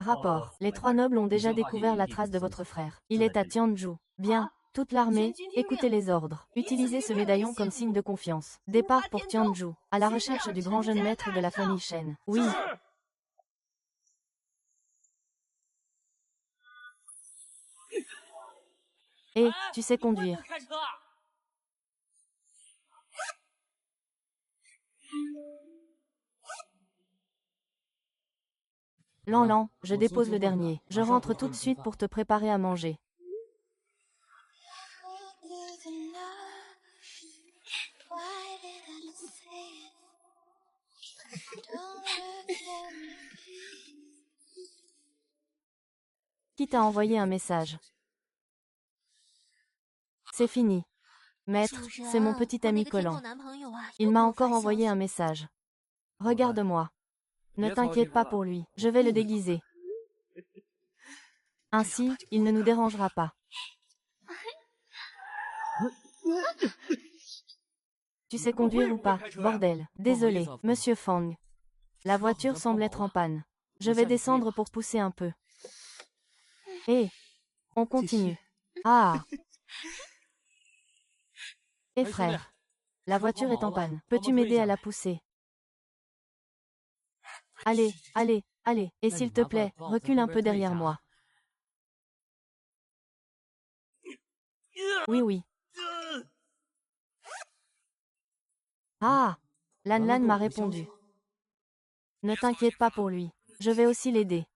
Rapport. Les trois nobles ont déjà découvert la trace de votre frère. Il est à Tianzhu. Bien. Toute l'armée, écoutez les ordres. Utilisez ce médaillon comme signe de confiance. Départ pour Tianzhu. À la recherche du grand jeune maître de la famille Shen. Oui. Et, tu sais conduire. Lan, je dépose le dernier. Je rentre tout de suite pour te préparer à manger. Qui t'a envoyé un message? C'est fini. Maître, c'est mon petit ami Collant. Il m'a encore envoyé un message. Regarde-moi. Ne t'inquiète pas pour lui, je vais le déguiser. Ainsi, il ne nous dérangera pas. Tu sais conduire ou pas, bordel? Désolé, monsieur Fang. La voiture semble être en panne. Je vais descendre pour pousser un peu. Et on continue. Ah! Et frère, la voiture est en panne. Peux-tu m'aider à la pousser? Allez, allez, allez. Et s'il te plaît, recule un peu derrière moi. Oui, oui. Ah! Lan m'a répondu. Ne t'inquiète pas pour lui. Je vais aussi l'aider.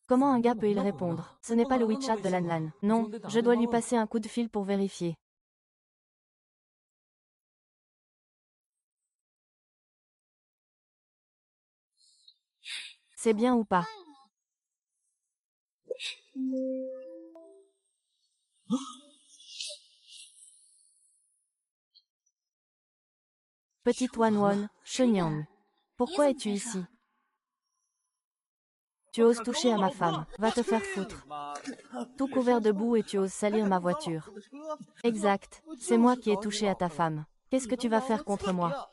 Comment un gars peut-il répondre? Ce n'est pas le WeChat de Lan. Non, je dois lui passer un coup de fil pour vérifier. C'est bien ou pas? Petit Wanwon, Shenyang. Pourquoi es-tu ici? Tu oses toucher à ma femme, va te faire foutre. Tout couvert de boue et tu oses salir ma voiture. Exact, c'est moi qui ai touché à ta femme. Qu'est-ce que tu vas faire contre moi?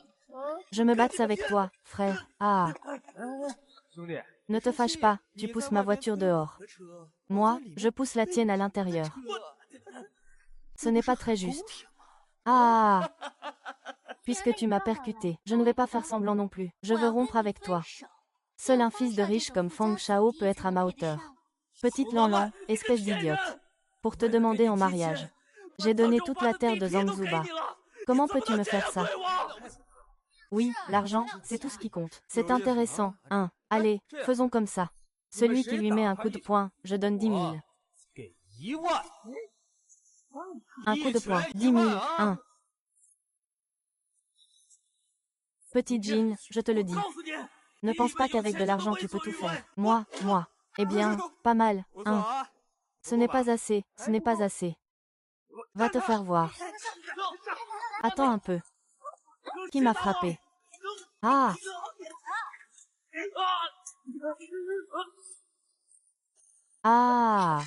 Je me batte avec toi, frère. Ah! Ne te fâche pas, tu pousses ma voiture dehors. Moi, je pousse la tienne à l'intérieur. Ce n'est pas très juste. Ah! Puisque tu m'as percuté, je ne vais pas faire semblant non plus. Je veux rompre avec toi. Seul un fils de riche comme Fang Shao peut être à ma hauteur. Petite Lan, espèce d'idiote. Pour te demander en mariage. J'ai donné toute la terre de Zangzuba. Comment peux-tu me faire ça? Oui, l'argent, c'est tout ce qui compte. C'est intéressant, hein. Allez, faisons comme ça. Celui qui lui met un coup de poing, je donne 10 000. Un coup de poing, 10 000, hein. Petit Jean, je te le dis. Ne pense pas qu'avec de l'argent tu peux tout faire. Moi. Eh bien, pas mal, hein. Ce n'est pas assez, ce n'est pas assez. Va te faire voir. Attends un peu. Qui m'a frappé? Ah! Ah!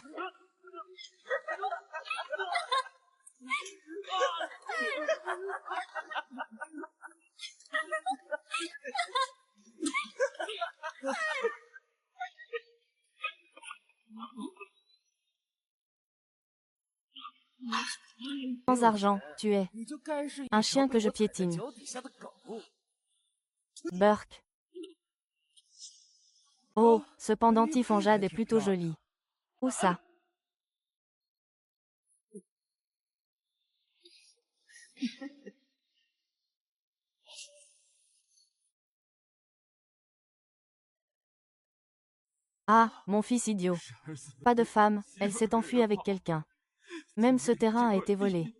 Sans argent, tu es un chien que je piétine. Burk. Oh, ce pendentif en jade est plutôt joli. Où ça? Ah, mon fils idiot. Pas de femme, elle s'est enfuie avec quelqu'un. Même ce terrain a été volé.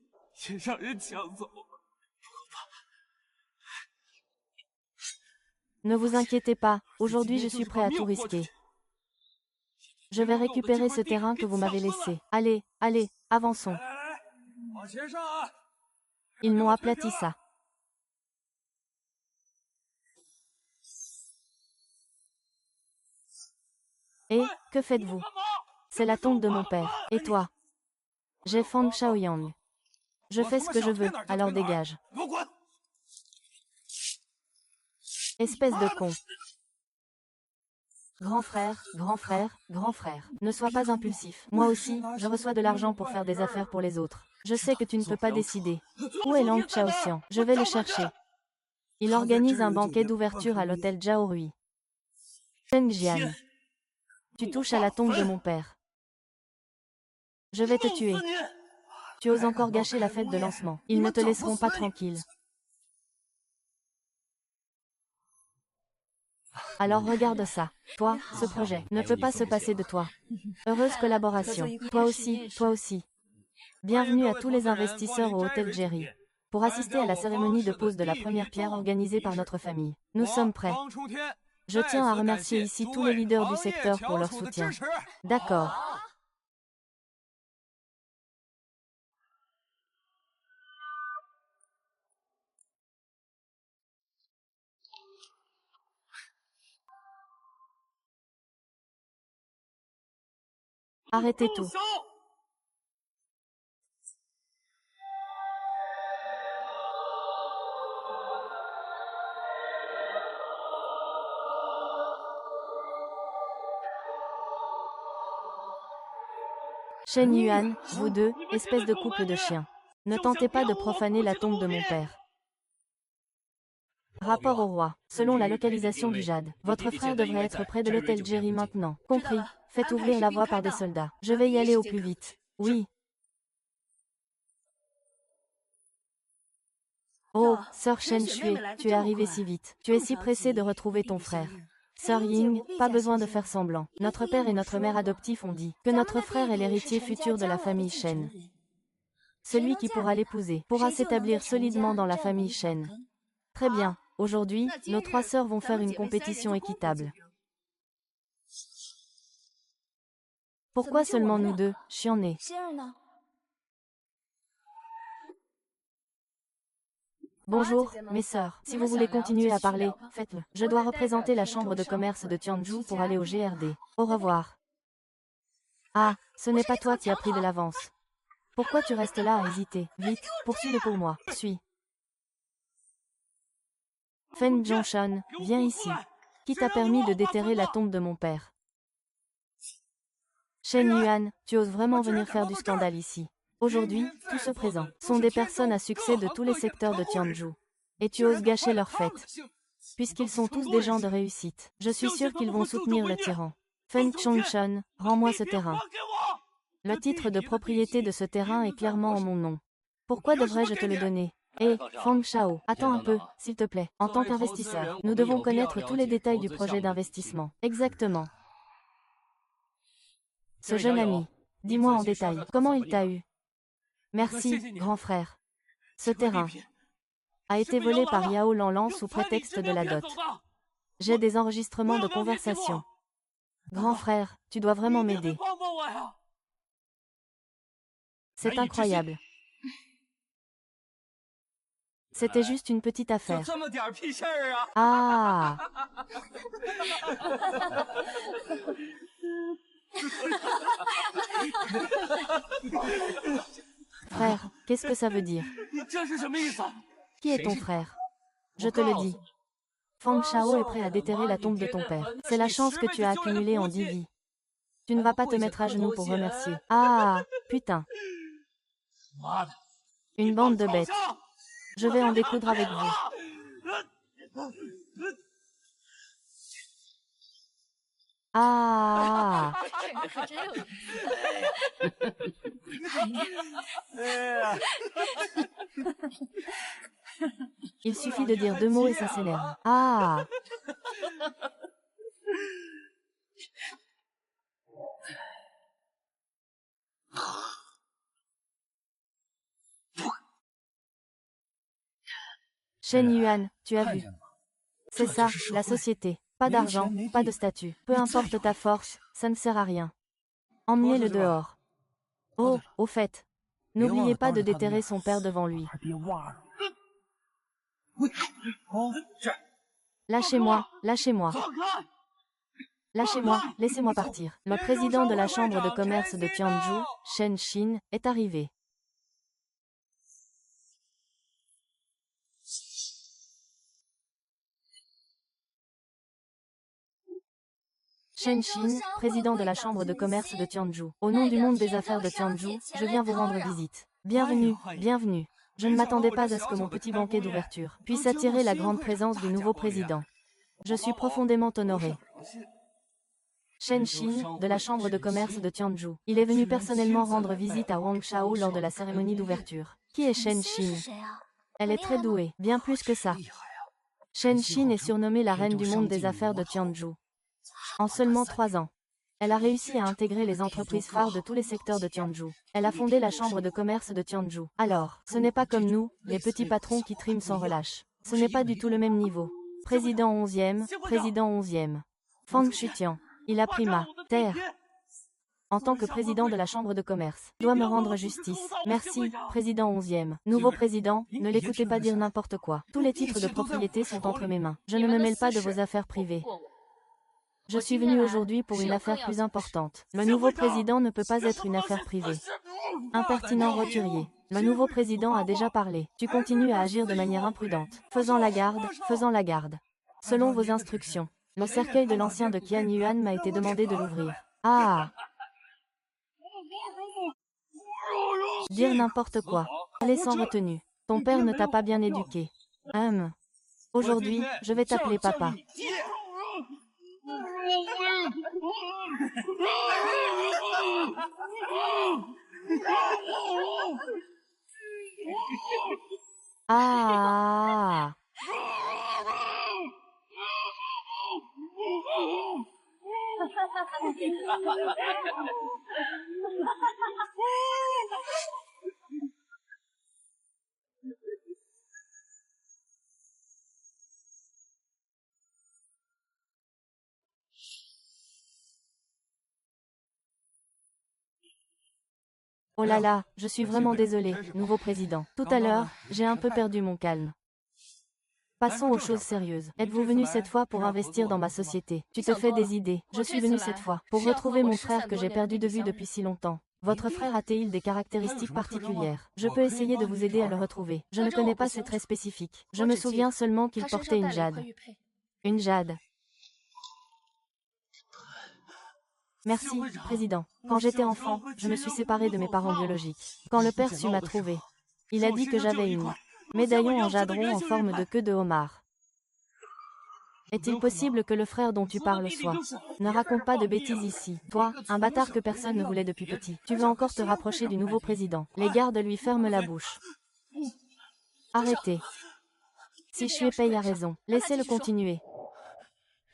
Ne vous inquiétez pas, aujourd'hui je suis prêt à tout risquer. Je vais récupérer ce terrain que vous m'avez laissé. Allez, allez, avançons. Ils m'ont aplati ça. Et, que faites-vous? C'est la tombe de mon père. Et toi? J'ai Fang Shaoyang. Je fais ce que je veux, alors dégage. Espèce de con. Grand frère, grand frère, grand frère. Ne sois pas impulsif. Moi aussi, je reçois de l'argent pour faire des affaires pour les autres. Je sais que tu ne peux pas décider. Où est Lang Chaoxian? Je vais le chercher. Il organise un banquet d'ouverture à l'hôtel Jiaorui. Feng Jian. Tu touches à la tombe de mon père. Je vais te tuer. Tu oses encore gâcher la fête de lancement. Ils ne te laisseront pas tranquille. Alors regarde ça. Toi, ce projet ne peut pas se passer de toi. Heureuse collaboration. Toi aussi, toi aussi. Bienvenue à tous les investisseurs au Hôtel Jerry. Pour assister à la cérémonie de pose de la première pierre organisée par notre famille. Nous sommes prêts. Je tiens à remercier ici tous les leaders du secteur pour leur soutien. D'accord. Arrêtez tout. Shen Yuan, vous deux, espèce de couple de chiens. Ne tentez pas de profaner la tombe de mon père. Rapport au roi. Selon la localisation du jade, votre frère devrait être près de l'hôtel Jerry maintenant. Compris. Faites ouvrir la voie par des soldats. Je vais y aller au plus vite. Oui. Oh, sœur Shen Shui, tu es arrivée si vite. Tu es si pressée de retrouver ton frère. Sœur Ying, pas besoin de faire semblant. Notre père et notre mère adoptifs ont dit que notre frère est l'héritier futur de la famille Shen. Celui qui pourra l'épouser pourra s'établir solidement dans la famille Shen. Très bien. Aujourd'hui, nos trois sœurs vont faire une compétition équitable. Pourquoi seulement nous deux, chiens-nés? Bonjour, mes sœurs. Si vous voulez continuer à parler, faites-le. Je dois représenter la chambre de commerce de Tianzhou pour aller au GRD. Au revoir. Ah, ce n'est pas toi qui as pris de l'avance. Pourquoi tu restes là à hésiter? Vite, poursuis-le pour moi. Suis. Fen Zhongshan, viens ici. Qui t'a permis de déterrer la tombe de mon père? Shen Yuan, tu oses vraiment venir faire du scandale ici. Aujourd'hui, tous ceux présents sont des personnes à succès de tous les secteurs de Tianzhou. Et tu oses gâcher leur fête. Puisqu'ils sont tous des gens de réussite, je suis sûr qu'ils vont soutenir le tyran. Fen Zhongshan, rends-moi ce terrain. Le titre de propriété de ce terrain est clairement en mon nom. Pourquoi devrais-je te le donner? Eh, Fang Shao, attends un peu, s'il te plaît. En tant qu'investisseur, nous devons connaître tous les détails du projet d'investissement. Exactement. Ce jeune ami, dis-moi en détail, comment il t'a eu? Merci, grand frère. Ce terrain a été volé par Yao Lanlan sous prétexte de la dot. J'ai des enregistrements de conversation. Grand frère, tu dois vraiment m'aider. C'est incroyable. C'était juste une petite affaire. Ah! Frère, qu'est-ce que ça veut dire? Qui est ton frère? Je te le dis. Fang Shao est prêt à déterrer la tombe de ton père. C'est la chance que tu as accumulée en 10 vies. Tu ne vas pas te mettre à genoux pour remercier. Ah, putain. Une bande de bêtes. Je vais en découdre avec vous. Ah. Il suffit de dire 2 mots et ça s'énerve. Ah. Shen Yuan, tu as vu. C'est ça, la société. Pas d'argent, pas de statut. Peu importe ta force, ça ne sert à rien. Emmenez-le dehors. Oh, au fait. N'oubliez pas de déterrer son père devant lui. Lâchez-moi, lâchez-moi. Lâchez-moi, laissez-moi partir. Le président de la chambre de commerce de Tianzhou, Shen Xin, est arrivé. Shen Xin, président de la chambre de commerce de Tianzhou. Au nom du monde des affaires de Tianzhou, je viens vous rendre visite. Bienvenue, bienvenue. Je ne m'attendais pas à ce que mon petit banquet d'ouverture puisse attirer la grande présence du nouveau président. Je suis profondément honoré. Shen Xin, de la chambre de commerce de Tianzhou. Il est venu personnellement rendre visite à Wang Shao lors de la cérémonie d'ouverture. Qui est Shen Xin? Elle est très douée, bien plus que ça. Shen Xin est surnommée la reine du monde des affaires de Tianzhou. En seulement 3 ans, elle a réussi à intégrer les entreprises phares de tous les secteurs de Tianzhou. Elle a fondé la chambre de commerce de Tianzhou. Alors, ce n'est pas comme nous, les petits patrons qui triment sans relâche. Ce n'est pas du tout le même niveau. Président 11e, président 11e. Fang Shutian. Il a pris ma terre. En tant que président de la chambre de commerce, doit me rendre justice. Merci, président 11e. Nouveau président, ne l'écoutez pas dire n'importe quoi. Tous les titres de propriété sont entre mes mains. Je ne me mêle pas de vos affaires privées. Je suis venu aujourd'hui pour une affaire plus importante. Le nouveau président ne peut pas être une affaire privée. Impertinent roturier. Le nouveau président a déjà parlé. Tu continues à agir de manière imprudente. Faisant la garde, faisant la garde. Selon vos instructions, le cercueil de l'ancien de Qian Yuan m'a été demandé de l'ouvrir. Ah! Dire n'importe quoi. Allez sans retenue. Ton père ne t'a pas bien éduqué. Aujourd'hui, je vais t'appeler papa. Ah! Oh là là, je suis vraiment désolé, nouveau président. Tout à l'heure, j'ai un peu perdu mon calme. Passons aux choses sérieuses. Êtes-vous venu cette fois pour investir dans ma société? Tu te fais des idées. Je suis venu cette fois pour retrouver mon frère que j'ai perdu de vue depuis si longtemps. Votre frère a-t-il des caractéristiques particulières? Je peux essayer de vous aider à le retrouver. Je ne connais pas ses traits spécifiques. Je me souviens seulement qu'il portait une jade. Une jade. Merci, président. Quand j'étais enfant, je me suis séparée de mes parents biologiques. Quand le père sut m'a trouvé, il a dit que j'avais une médaillon en jadron en forme de queue de homard. Est-il possible que le frère dont tu parles soit? Ne raconte pas de bêtises ici. Toi, un bâtard que personne ne voulait depuis petit. Tu veux encore te rapprocher du nouveau président. Les gardes lui ferment la bouche. Arrêtez. Si Shui Pei a raison, laissez-le continuer.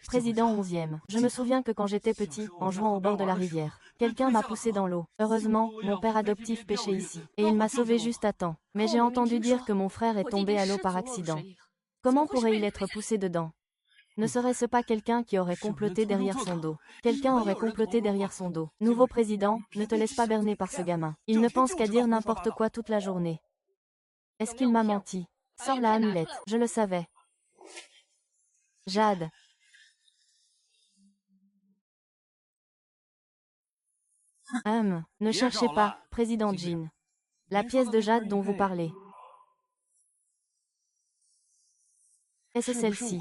Président 11e. Je me souviens que quand j'étais petit, en jouant au bord de la rivière, quelqu'un m'a poussé dans l'eau. Heureusement, mon père adoptif pêchait ici, et il m'a sauvé juste à temps. Mais j'ai entendu dire que mon frère est tombé à l'eau par accident. Comment pourrait-il être poussé dedans? Ne serait-ce pas quelqu'un qui aurait comploté derrière son dos? Quelqu'un aurait comploté derrière son dos. Nouveau président, ne te laisse pas berner par ce gamin. Il ne pense qu'à dire n'importe quoi toute la journée. Est-ce qu'il m'a menti? Sors la amulette, je le savais. Jade. Ne cherchez pas, président Jin. La pièce de jade dont vous parlez. Est-ce celle-ci?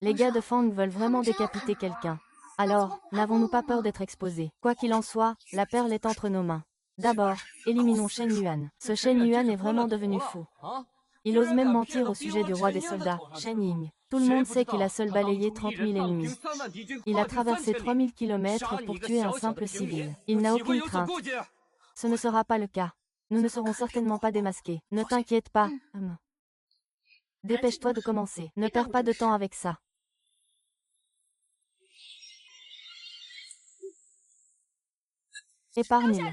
Les gars de Fang veulent vraiment décapiter quelqu'un. Alors, n'avons-nous pas peur d'être exposés? Quoi qu'il en soit, la perle est entre nos mains. D'abord, éliminons Shen Yuan. Ce Shen Yuan est vraiment devenu fou. Il ose même mentir au sujet du roi des soldats, Shen Ying. Tout le monde sait qu'il a seul balayé 30 000 ennemis. Il a traversé 3000 km pour tuer un simple civil. Il n'a aucune crainte. Ce ne sera pas le cas. Nous ne serons certainement pas démasqués. Ne t'inquiète pas. Dépêche-toi de commencer. Ne perds pas de temps avec ça. Épargne-le.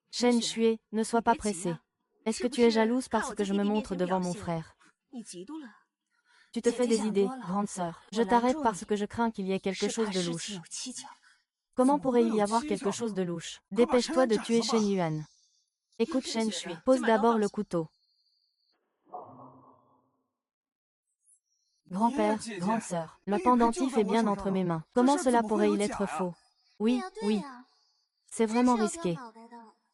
Shen Shui, ne sois pas pressé. Est-ce que tu es jalouse parce que je me montre devant mon frère? Tu te fais des idées, grande sœur. Je t'arrête parce que je crains qu'il y ait quelque chose de louche. Comment pourrait-il y avoir quelque chose de louche? Dépêche-toi de tuer Shen Yuan. Écoute Shen Shui, pose d'abord le couteau. Grand-père, grande sœur, le pendentif est bien entre mes mains. Comment cela pourrait-il être faux? Oui, oui. C'est vraiment risqué.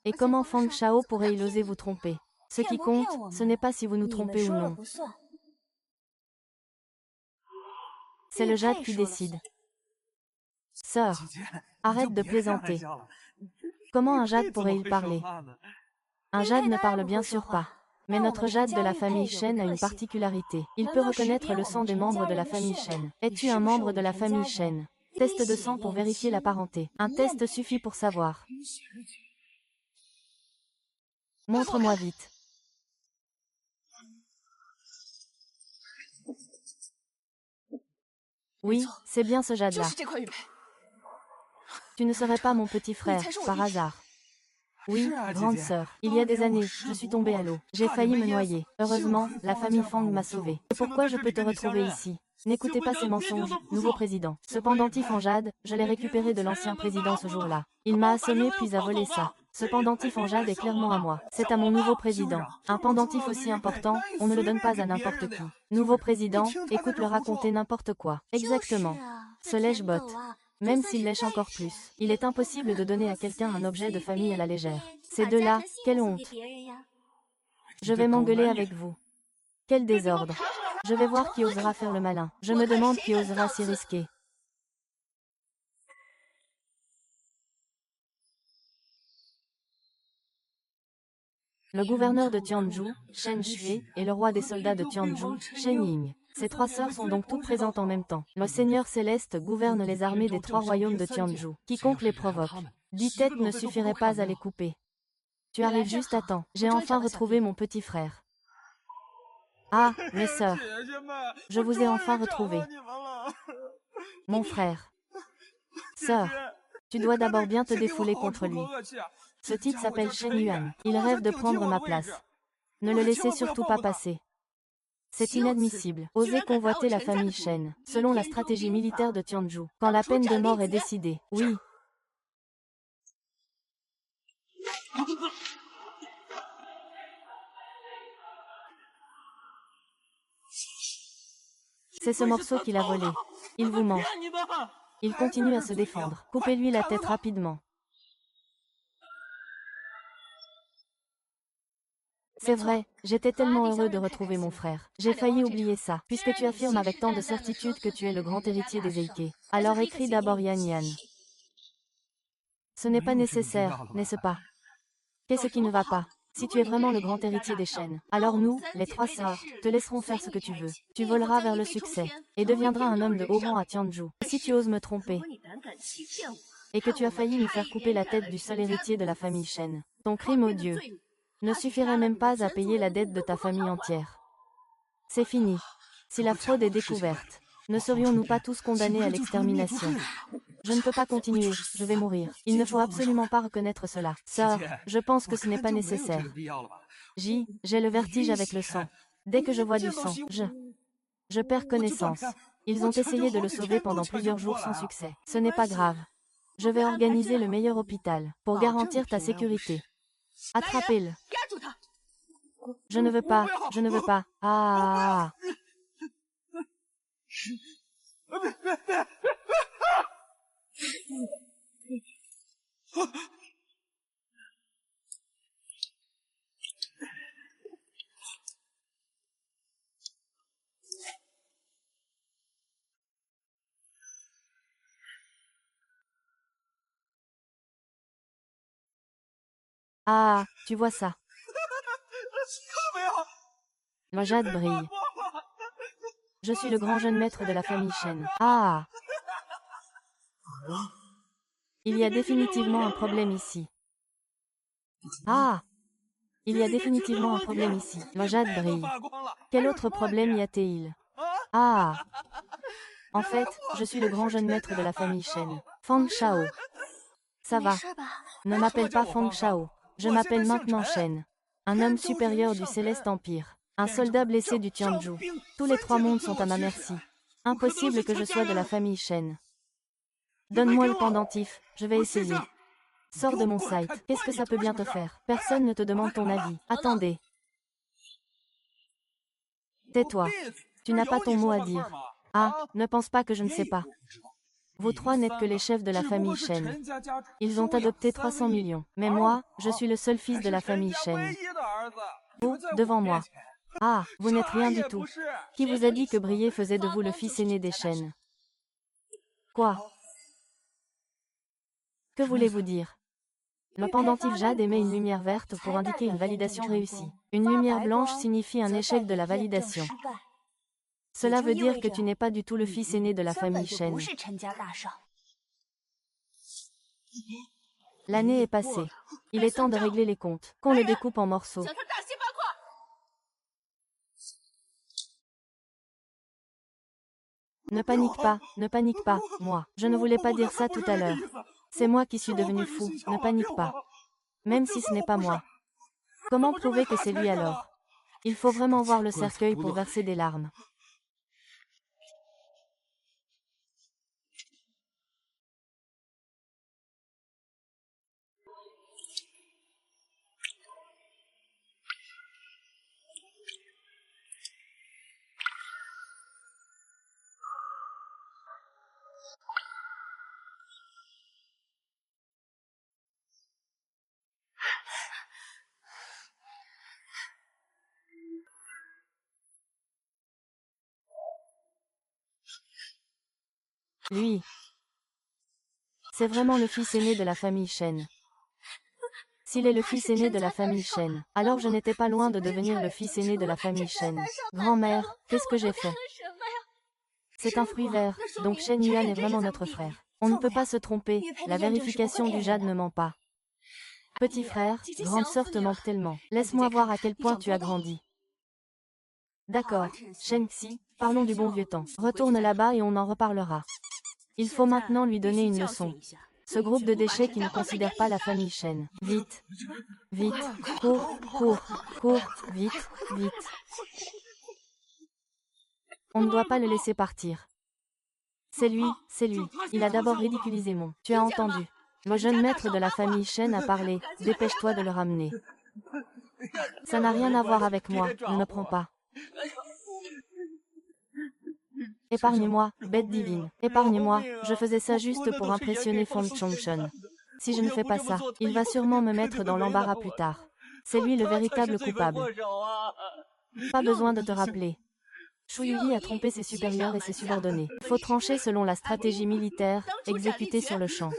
Et comment Fang Shao pourrait-il oser vous tromper? Ce qui compte, ce n'est pas si vous nous trompez ou non. C'est le jade qui décide. Sœur, arrête de plaisanter. Comment un jade pourrait-il parler? Un jade ne parle bien sûr pas. Mais notre jade de la famille Shen a une particularité. Il peut reconnaître le sang des membres de la famille Shen. Es-tu un membre de la famille Shen? Test de sang pour vérifier la parenté. Un test suffit pour savoir. Montre-moi vite. Oui, c'est bien ce jade-là. Tu ne serais pas mon petit frère, par hasard. Oui, grande sœur. Il y a des années, je suis tombée à l'eau. J'ai failli me noyer. Heureusement, la famille Fang m'a sauvée. Et pourquoi je peux te retrouver ici? N'écoutez pas ces mensonges, nouveau président. Ce pendentif en jade, je l'ai récupéré de l'ancien président ce jour-là. Il m'a assommé puis a volé ça. Ce pendentif en jade est clairement à moi. C'est à mon nouveau président. Un pendentif aussi important, on ne le donne pas à n'importe qui. Nouveau président, écoute-le raconter n'importe quoi. Exactement. Ce lèche-botte. Même s'il lèche encore plus, il est impossible de donner à quelqu'un un objet de famille à la légère. Ces deux-là, quelle honte. Je vais m'engueuler avec vous. Quel désordre. Je vais voir qui osera faire le malin. Je me demande qui osera s'y risquer. Le gouverneur de Tianzhu, Shen Shui, et le roi des soldats de Tianzhu, Shen Ying. Ces trois sœurs sont donc toutes présentes en même temps. Le Seigneur Céleste gouverne les armées des trois royaumes de Tianzhu. Quiconque les provoque. 10 têtes ne suffiraient pas à les couper. Tu arrives juste à temps. J'ai enfin retrouvé mon petit frère. Ah, mes sœurs. Je vous ai enfin retrouvé. Mon frère. Sœur, tu dois d'abord bien te défouler contre lui. Ce type s'appelle Shen Yuan. Il rêve de prendre ma place. Ne le laissez surtout pas passer. C'est inadmissible. Oser convoiter la famille Shen, selon la stratégie militaire de Tianzhu, quand la peine de mort est décidée. Oui. C'est ce morceau qu'il a volé. Il vous ment. Il continue à se défendre. Coupez-lui la tête rapidement. C'est vrai, j'étais tellement heureux de retrouver mon frère. J'ai failli oublier ça. Puisque tu affirmes avec tant de certitude que tu es le grand héritier des Heike, alors écris d'abord Yan Yan. Ce n'est pas nécessaire, n'est-ce pas? Qu'est-ce qui ne va pas? Si tu es vraiment le grand héritier des Shen, alors nous, les trois sœurs, te laisserons faire ce que tu veux. Tu voleras vers le succès, et deviendras un homme de haut rang à Tianzhu. Si tu oses me tromper, et que tu as failli nous faire couper la tête du seul héritier de la famille Shen, ton crime odieux ne suffirait même pas à payer la dette de ta famille entière. C'est fini. Si la fraude est découverte, ne serions-nous pas tous condamnés à l'extermination? Je ne peux pas continuer, je vais mourir. Il ne faut absolument pas reconnaître cela. Sœur, je pense que ce n'est pas nécessaire. J'ai le vertige avec le sang. Dès que je vois du sang, je perds connaissance. Ils ont essayé de le sauver pendant plusieurs jours sans succès. Ce n'est pas grave. Je vais organiser le meilleur hôpital, pour garantir ta sécurité. Attrapez-le. Je ne veux pas, je ne veux pas. Ah. Ah, tu vois ça. Le jade brille. Je suis le grand jeune maître de la famille Shen. Ah. Il y a définitivement un problème ici. Ah. Il y a définitivement un problème ici. Le jade brille. Quel autre problème y a-t-il? Ah. En fait, je suis le grand jeune maître de la famille Shen. Fang Shao. Ça va. Ne m'appelle pas Fang Shao. Je m'appelle maintenant Shen. Un homme supérieur du Céleste Empire. Un soldat blessé du Tianzhu. Tous les trois mondes sont à ma merci. Impossible que je sois de la famille Shen. Donne-moi le pendentif, je vais essayer. Sors de mon site. Qu'est-ce que ça peut bien te faire? Personne ne te demande ton avis. Attendez. Tais-toi. Tu n'as pas ton mot à dire. Ah, ne pense pas que je ne sais pas. Vous trois n'êtes que les chefs de la famille Shen. Ils ont adopté 300 millions. Mais moi, je suis le seul fils de la famille Shen. Vous, devant moi. Ah, vous n'êtes rien du tout. Qui vous a dit que briller faisait de vous le fils aîné des Shen? Quoi? Que voulez-vous dire? Le pendentif jade émet une lumière verte pour indiquer une validation réussie. Une lumière blanche signifie un échec de la validation. Cela veut dire que tu n'es pas du tout le fils aîné de la famille Shen. L'année est passée. Il est temps de régler les comptes. Qu'on le découpe en morceaux. Ne panique pas, moi. Je ne voulais pas dire ça tout à l'heure. C'est moi qui suis devenu fou, ne panique pas. Même si ce n'est pas moi. Comment prouver que c'est lui alors? Il faut vraiment voir le cercueil pour verser des larmes. Lui. C'est vraiment le fils aîné de la famille Shen. S'il est le fils aîné de la famille Shen, alors je n'étais pas loin de devenir le fils aîné de la famille Shen. Grand-mère, qu'est-ce que j'ai fait? C'est un fruit vert, donc Shen Yuan est vraiment notre frère. On ne peut pas se tromper, la vérification du jade ne ment pas. Petit frère, grande sœur te manque tellement. Laisse-moi voir à quel point tu as grandi. D'accord, Shen Xi, parlons du bon vieux temps. Retourne là-bas et on en reparlera. Il faut maintenant lui donner une leçon. Ce groupe de déchets qui ne considère pas la famille Shen. Vite, vite, cours, vite, vite. On ne doit pas le laisser partir. C'est lui. Il a d'abord ridiculisé mon. Tu as entendu. Le jeune maître de la famille Shen a parlé. Dépêche-toi de le ramener. Ça n'a rien à voir avec moi, ne me prends pas. Épargne-moi, bête divine. Épargne-moi, je faisais ça juste pour impressionner Feng Chongshen. Si je ne fais pas ça, il va sûrement me mettre dans l'embarras plus tard. C'est lui le véritable coupable. Pas besoin de te rappeler. Shu Yuyi a trompé ses supérieurs et ses subordonnés. Il faut trancher selon la stratégie militaire, exécutée sur le champ.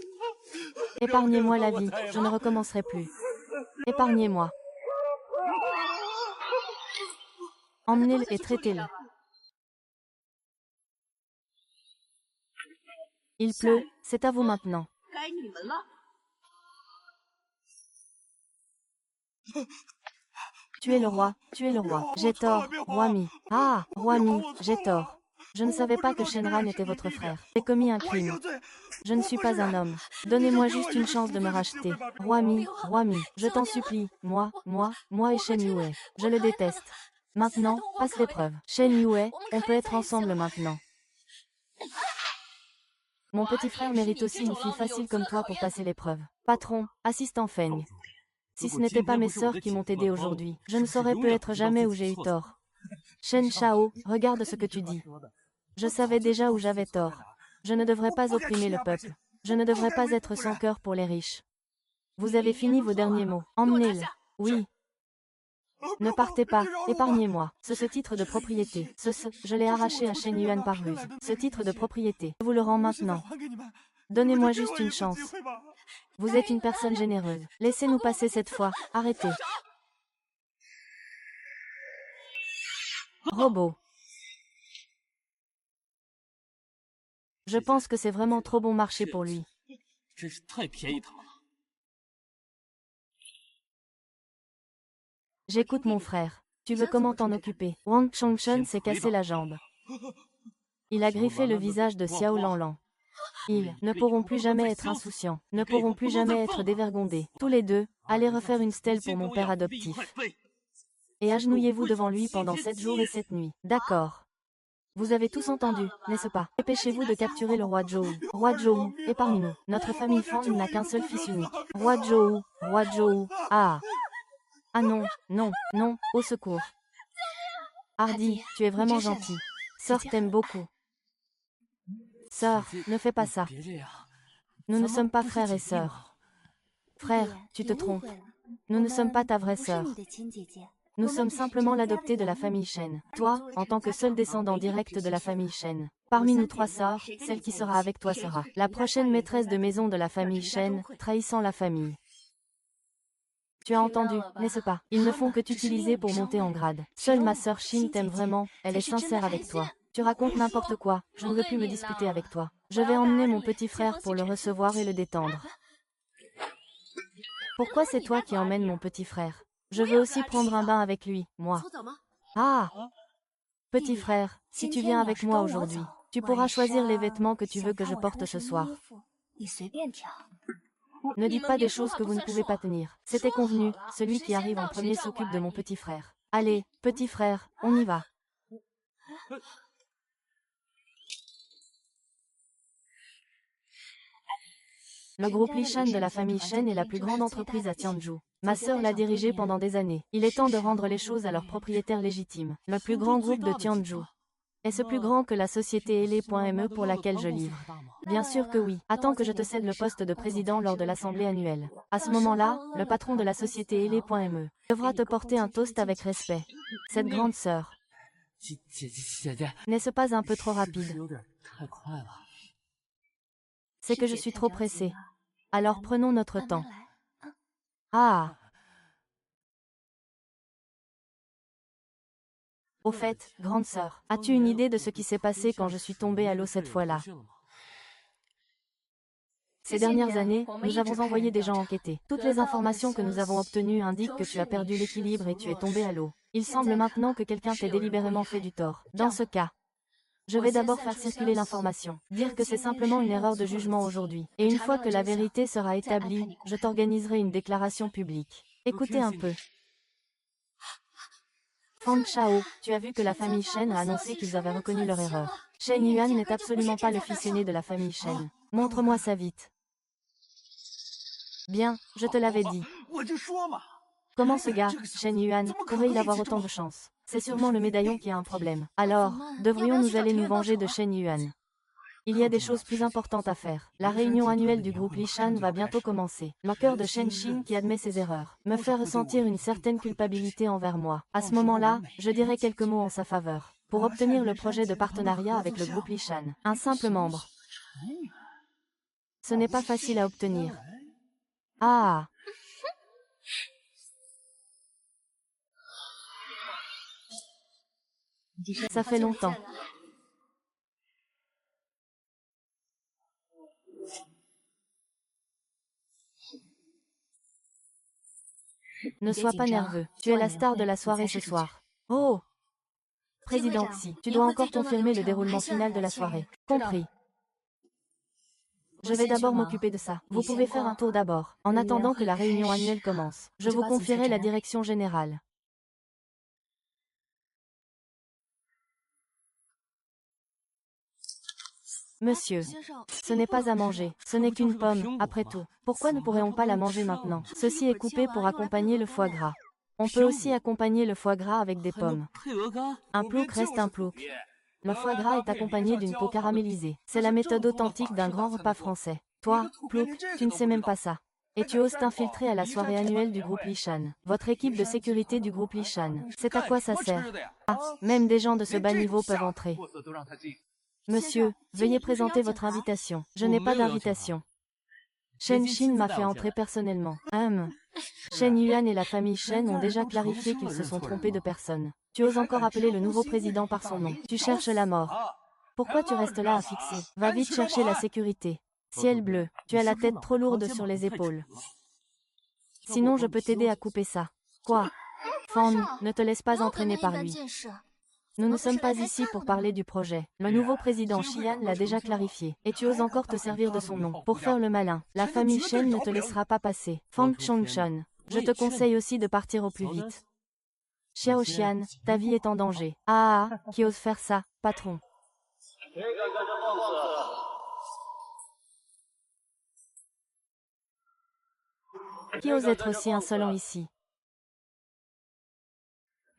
Épargnez-moi la vie, je ne recommencerai plus. Épargnez-moi. Emmenez-le et traitez-le. Il pleut, c'est à vous maintenant. Tu es le roi. J'ai tort, Roi Mi. Ah, Roi Mi, j'ai tort. Je ne savais pas que Shenran était votre frère. J'ai commis un crime. Je ne suis pas un homme. Donnez-moi juste une chance de me racheter. Roi Mi, je t'en supplie. Moi et Shen Yue. Je le déteste. Maintenant, passe l'épreuve. Shen Yue, on peut être ensemble maintenant. Mon petit frère mérite aussi une fille facile comme toi pour passer l'épreuve. Patron, assistant Feng. Si ce n'était pas mes sœurs qui m'ont aidé aujourd'hui, je ne saurais peut-être jamais où j'ai eu tort. Shen Shao, regarde ce que tu dis. Je savais déjà où j'avais tort. Je ne devrais pas opprimer le peuple. Je ne devrais pas être sans cœur pour les riches. Vous avez fini vos derniers mots. Emmenez-le. Oui. Ne partez pas, épargnez-moi. Ce titre de propriété. Je l'ai arraché à Shen Yuan par ruse. Ce titre de propriété. Je vous le rends maintenant. Donnez-moi juste une chance. Vous êtes une personne généreuse. Laissez-nous passer cette fois. Arrêtez. Robot. Je pense que c'est vraiment trop bon marché pour lui. J'écoute mon frère. Tu veux comment t'en occuper? Wang Chongshen s'est cassé la jambe. Il a griffé le visage de Xiao Lanlan. Ils ne pourront plus jamais être insouciants, ne pourront plus jamais être dévergondés. Tous les deux, allez refaire une stèle pour mon père adoptif. Et agenouillez-vous devant lui pendant 7 jours et 7 nuits. D'accord. Vous avez tous entendu, n'est-ce pas? Dépêchez-vous de capturer le roi Zhou. Roi Zhou, épargne-nous. Notre famille Fang n'a qu'un seul fils unique. Roi Zhou, ah. Ah non, au secours. Hardy, tu es vraiment gentil. Sœur t'aime beaucoup. Sœur, ne fais pas ça. Nous ne sommes pas frères et sœurs. Frère, tu te trompes. Nous ne sommes pas ta vraie sœur. Nous sommes simplement l'adopté de la famille Shen. Toi, en tant que seul descendant direct de la famille Shen. Parmi nous 3 sœurs, celle qui sera avec toi sera la prochaine maîtresse de maison de la famille Shen, trahissant la famille. Tu as entendu, n'est-ce pas? Ils ne font que t'utiliser pour monter en grade. Seule ma sœur Shin t'aime vraiment, elle est sincère avec toi. Tu racontes n'importe quoi, je ne veux plus me disputer avec toi. Je vais emmener mon petit frère pour le recevoir et le détendre. Pourquoi c'est toi qui emmènes mon petit frère? Je veux aussi prendre un bain avec lui, moi. Ah! Petit frère, si tu viens avec moi aujourd'hui, tu pourras choisir les vêtements que tu veux que je porte ce soir. Ne dites pas des choses que vous ne pouvez pas tenir. C'était convenu, celui qui arrive en premier s'occupe de mon petit frère. Allez, petit frère, on y va. Le groupe Lishan de la famille Shen est la plus grande entreprise à Tianzhou. Ma sœur l'a dirigé pendant des années. Il est temps de rendre les choses à leurs propriétaires légitimes. Le plus grand groupe de Tianzhou. Est-ce plus grand que la société LE.me pour laquelle je livre? Bien sûr que oui. Attends que je te cède le poste de président lors de l'assemblée annuelle. À ce moment-là, le patron de la société LE.me devra te porter un toast avec respect. Cette grande sœur. N'est-ce pas un peu trop rapide? C'est que je suis trop pressée. Alors prenons notre temps. Ah! Au fait, grande sœur, as-tu une idée de ce qui s'est passé quand je suis tombée à l'eau cette fois-là? Ces dernières années, nous avons envoyé des gens enquêter. Toutes les informations que nous avons obtenues indiquent que tu as perdu l'équilibre et tu es tombée à l'eau. Il semble maintenant que quelqu'un t'ait délibérément fait du tort. Dans ce cas, je vais d'abord faire circuler l'information, dire que c'est simplement une erreur de jugement aujourd'hui. Et une fois que la vérité sera établie, je t'organiserai une déclaration publique. Écoutez un peu. Fang Chao, tu as vu que la famille Shen a annoncé qu'ils avaient reconnu leur erreur. Shen Yuan n'est absolument pas le fils aîné de la famille Shen. Montre-moi ça vite. Bien, je te l'avais dit. Comment ce gars, Shen Yuan, pourrait-il avoir autant de chance? C'est sûrement le médaillon qui a un problème. Alors, devrions-nous aller nous venger de Shen Yuan? Il y a des choses plus importantes à faire. La réunion annuelle du groupe Lishan va bientôt commencer. Le cœur de Shen Xin qui admet ses erreurs me fait ressentir une certaine culpabilité envers moi. À ce moment-là, je dirai quelques mots en sa faveur. Pour obtenir le projet de partenariat avec le groupe Lishan, un simple membre. Ce n'est pas facile à obtenir. Ah! Ça fait longtemps. Ne sois pas nerveux. Tu es la star de la soirée ce soir. Oh! Président Xi, tu dois encore confirmer le déroulement final de la soirée. Compris. Je vais d'abord m'occuper de ça. Vous pouvez faire un tour d'abord. En attendant que la réunion annuelle commence, je vous confierai la direction générale. Monsieur, ce n'est pas à manger, ce n'est qu'une pomme, après tout. Pourquoi ne pourrait-on pas la manger maintenant? Ceci est coupé pour accompagner le foie gras. On peut aussi accompagner le foie gras avec des pommes. Un plouc reste un plouc. Le foie gras est accompagné d'une peau caramélisée. C'est la méthode authentique d'un grand repas français. Toi, plouc, tu ne sais même pas ça. Et tu oses t'infiltrer à la soirée annuelle du groupe Lishan. Votre équipe de sécurité du groupe Lishan. C'est à quoi ça sert? Ah, même des gens de ce bas niveau peuvent entrer. Monsieur, veuillez présenter votre invitation. Je n'ai pas d'invitation. Shen Xin m'a fait entrer personnellement. Shen Yuan et la famille Shen ont déjà clarifié qu'ils se sont trompés de personne. Tu oses encore appeler le nouveau président par son nom. Tu cherches la mort. Pourquoi tu restes là à fixer? Va vite chercher la sécurité. Ciel bleu, tu as la tête trop lourde sur les épaules. Sinon je peux t'aider à couper ça. Quoi? Fan, ne te laisse pas entraîner par lui. Nous ne sommes pas ici pour parler du projet. Le nouveau président Xian l'a déjà clarifié. Et tu oses encore te servir de son nom. Pour faire le malin, la famille Shen ne te laissera pas passer. Fang Chongshun, je te conseille aussi de partir au plus vite. Xiao Xian, ta vie est en danger. Ah, qui ose faire ça, patron? Qui ose être aussi insolent ici?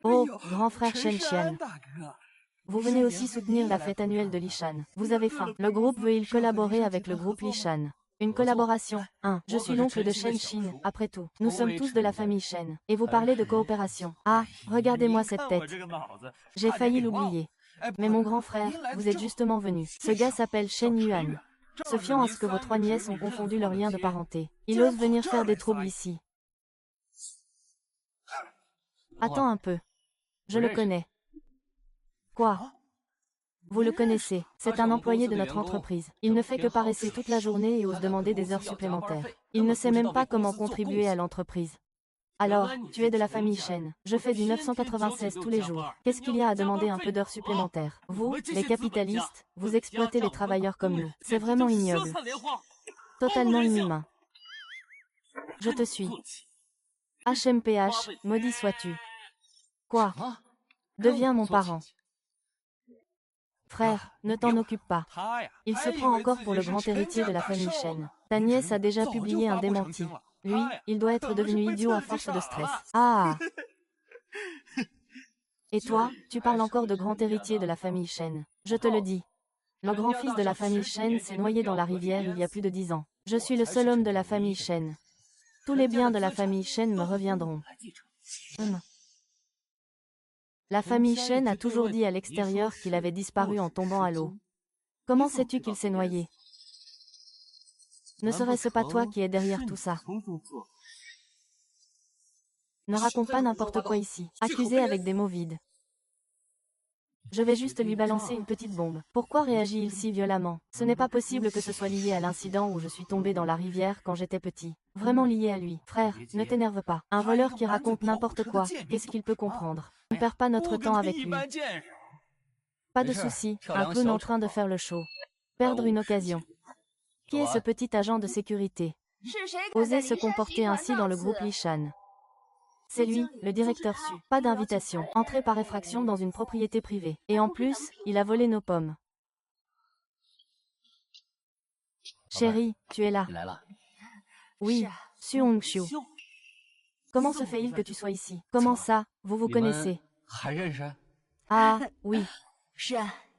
Oh, grand frère Shen Xian. Vous venez aussi soutenir la fête annuelle de Lishan. Vous avez faim. Le groupe veut-il collaborer avec le groupe Lishan? Une collaboration. 1. Je suis l'oncle de Shen Xin, après tout. Nous sommes tous de la famille Shen. Et vous parlez de coopération. Ah, regardez-moi cette tête. J'ai failli l'oublier. Mais mon grand frère, vous êtes justement venu. Ce gars s'appelle Shen Yuan. Se fiant à ce que vos 3 nièces ont confondu leurs liens de parenté. Il ose venir faire des troubles ici. Attends un peu. Je le connais. Quoi? Vous le connaissez, c'est un employé de notre entreprise. Il ne fait que paresser toute la journée et ose demander des heures supplémentaires. Il ne sait même pas comment contribuer à l'entreprise. Alors, tu es de la famille Shen. Je fais du 996 tous les jours. Qu'est-ce qu'il y a à demander un peu d'heures supplémentaires? Vous, les capitalistes, vous exploitez les travailleurs comme nous. C'est vraiment ignoble. Totalement inhumain. Je te suis. HMPH, maudit sois-tu. Quoi? Deviens mon parent. Frère, ne t'en occupe pas. Il se prend encore pour le grand héritier de la famille Shen. Ta nièce a déjà publié un démenti. Lui, il doit être devenu idiot à force de stress. Ah! Et toi, tu parles encore de grand héritier de la famille Shen. Je te le dis. Le grand-fils de la famille Shen s'est noyé dans la rivière il y a plus de 10 ans. Je suis le seul homme de la famille Shen. Tous les biens de la famille Shen me reviendront. La famille Shen a toujours dit à l'extérieur qu'il avait disparu en tombant à l'eau. Comment sais-tu qu'il s'est noyé? Ne serait-ce pas toi qui es derrière tout ça? Ne raconte pas n'importe quoi ici. Accusé avec des mots vides. Je vais juste lui balancer une petite bombe. Pourquoi réagit-il si violemment? Ce n'est pas possible que ce soit lié à l'incident où je suis tombé dans la rivière quand j'étais petit. Vraiment lié à lui. Frère, ne t'énerve pas. Un voleur qui raconte n'importe quoi, qu'est-ce qu'il peut comprendre? Ne perds pas notre temps avec lui. Pas de souci, un clown en train de faire le show. Perdre une occasion. Qui est ce petit agent de sécurité? Oser se comporter ainsi dans le groupe Lishan. C'est lui, le directeur Su. Pas d'invitation. Entrée par effraction dans une propriété privée. Et en plus, il a volé nos pommes. Chérie, tu es là. Oui, Su Hongxiu. Comment se fait-il que tu sois ici? Comment ça, vous vous connaissez? Ah, oui.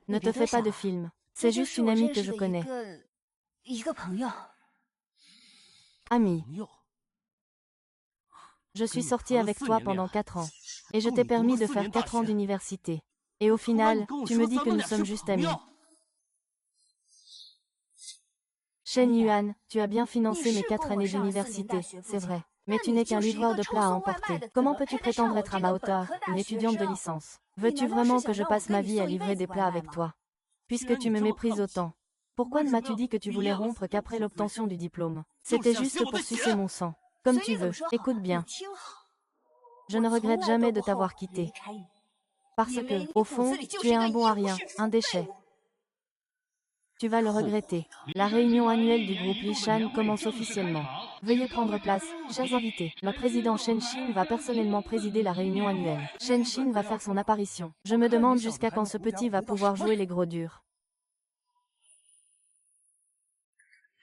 Ne te fais pas de film. C'est juste une amie que je connais. Amie. Je suis sortie avec toi pendant 4 ans. Et je t'ai permis de faire 4 ans d'université. Et au final, tu me dis que nous sommes juste amis. Shen Yuan, tu as bien financé mes 4 années d'université, c'est vrai. Mais tu n'es qu'un livreur de plats à emporter. Comment peux-tu prétendre être à ma hauteur, une étudiante de licence? Veux-tu vraiment que je passe ma vie à livrer des plats avec toi? Puisque tu me méprises autant. Pourquoi ne m'as-tu dit que tu voulais rompre qu'après l'obtention du diplôme? C'était juste pour sucer mon sang. Comme tu veux, écoute bien. Je ne regrette jamais de t'avoir quitté. Parce que, au fond, tu es un bon à rien, un déchet. Tu vas le regretter. La réunion annuelle du groupe Lishan commence officiellement. Veuillez prendre place, chers invités. Le président Shen Xin va personnellement présider la réunion annuelle. Shen Xin va faire son apparition. Je me demande jusqu'à quand ce petit va pouvoir jouer les gros durs.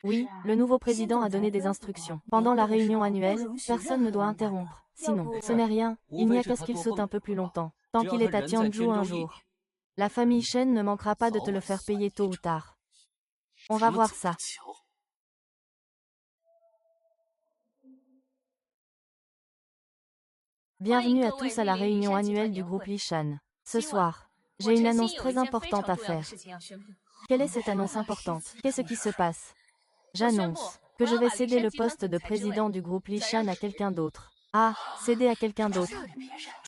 Oui, le nouveau président a donné des instructions. Pendant la réunion annuelle, personne ne doit interrompre. Sinon, ce n'est rien, il n'y a qu'à ce qu'il saute un peu plus longtemps. Tant qu'il est à Tianzhou un jour. La famille Shen ne manquera pas de te le faire payer tôt ou tard. On va voir ça. Bienvenue à tous à la réunion annuelle du groupe Lishan. Ce soir, j'ai une annonce très importante à faire. Quelle est cette annonce importante? Qu'est-ce qui se passe? J'annonce que je vais céder le poste de président du groupe Lishan à quelqu'un d'autre. Ah, céder à quelqu'un d'autre.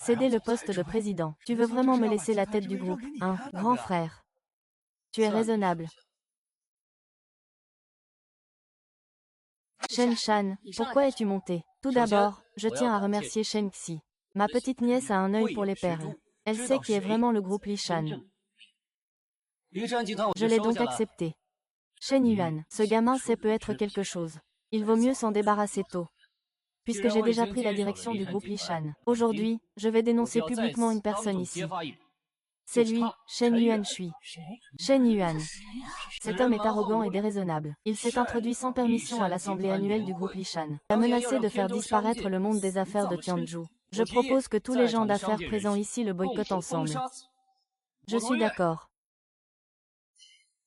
Céder le poste de président. Tu veux vraiment me laisser la tête du groupe, hein, grand frère? Tu es raisonnable. Shen Shan, pourquoi es-tu monté? Tout d'abord, je tiens à remercier Shen Xi. Ma petite nièce a un œil pour les perles. Elle sait qui est vraiment le groupe Lishan. Je l'ai donc accepté. Shen Yuan, ce gamin sait peut être quelque chose. Il vaut mieux s'en débarrasser tôt. Puisque j'ai déjà pris la direction du groupe Lishan. Aujourd'hui, je vais dénoncer publiquement une personne ici. C'est lui, Shen Yuan Shui. Shen Yuan. Cet homme est arrogant et déraisonnable. Il s'est introduit sans permission à l'assemblée annuelle du groupe Lishan. Il a menacé de faire disparaître le monde des affaires de Tianzhou. Je propose que tous les gens d'affaires présents ici le boycottent ensemble. Je suis d'accord.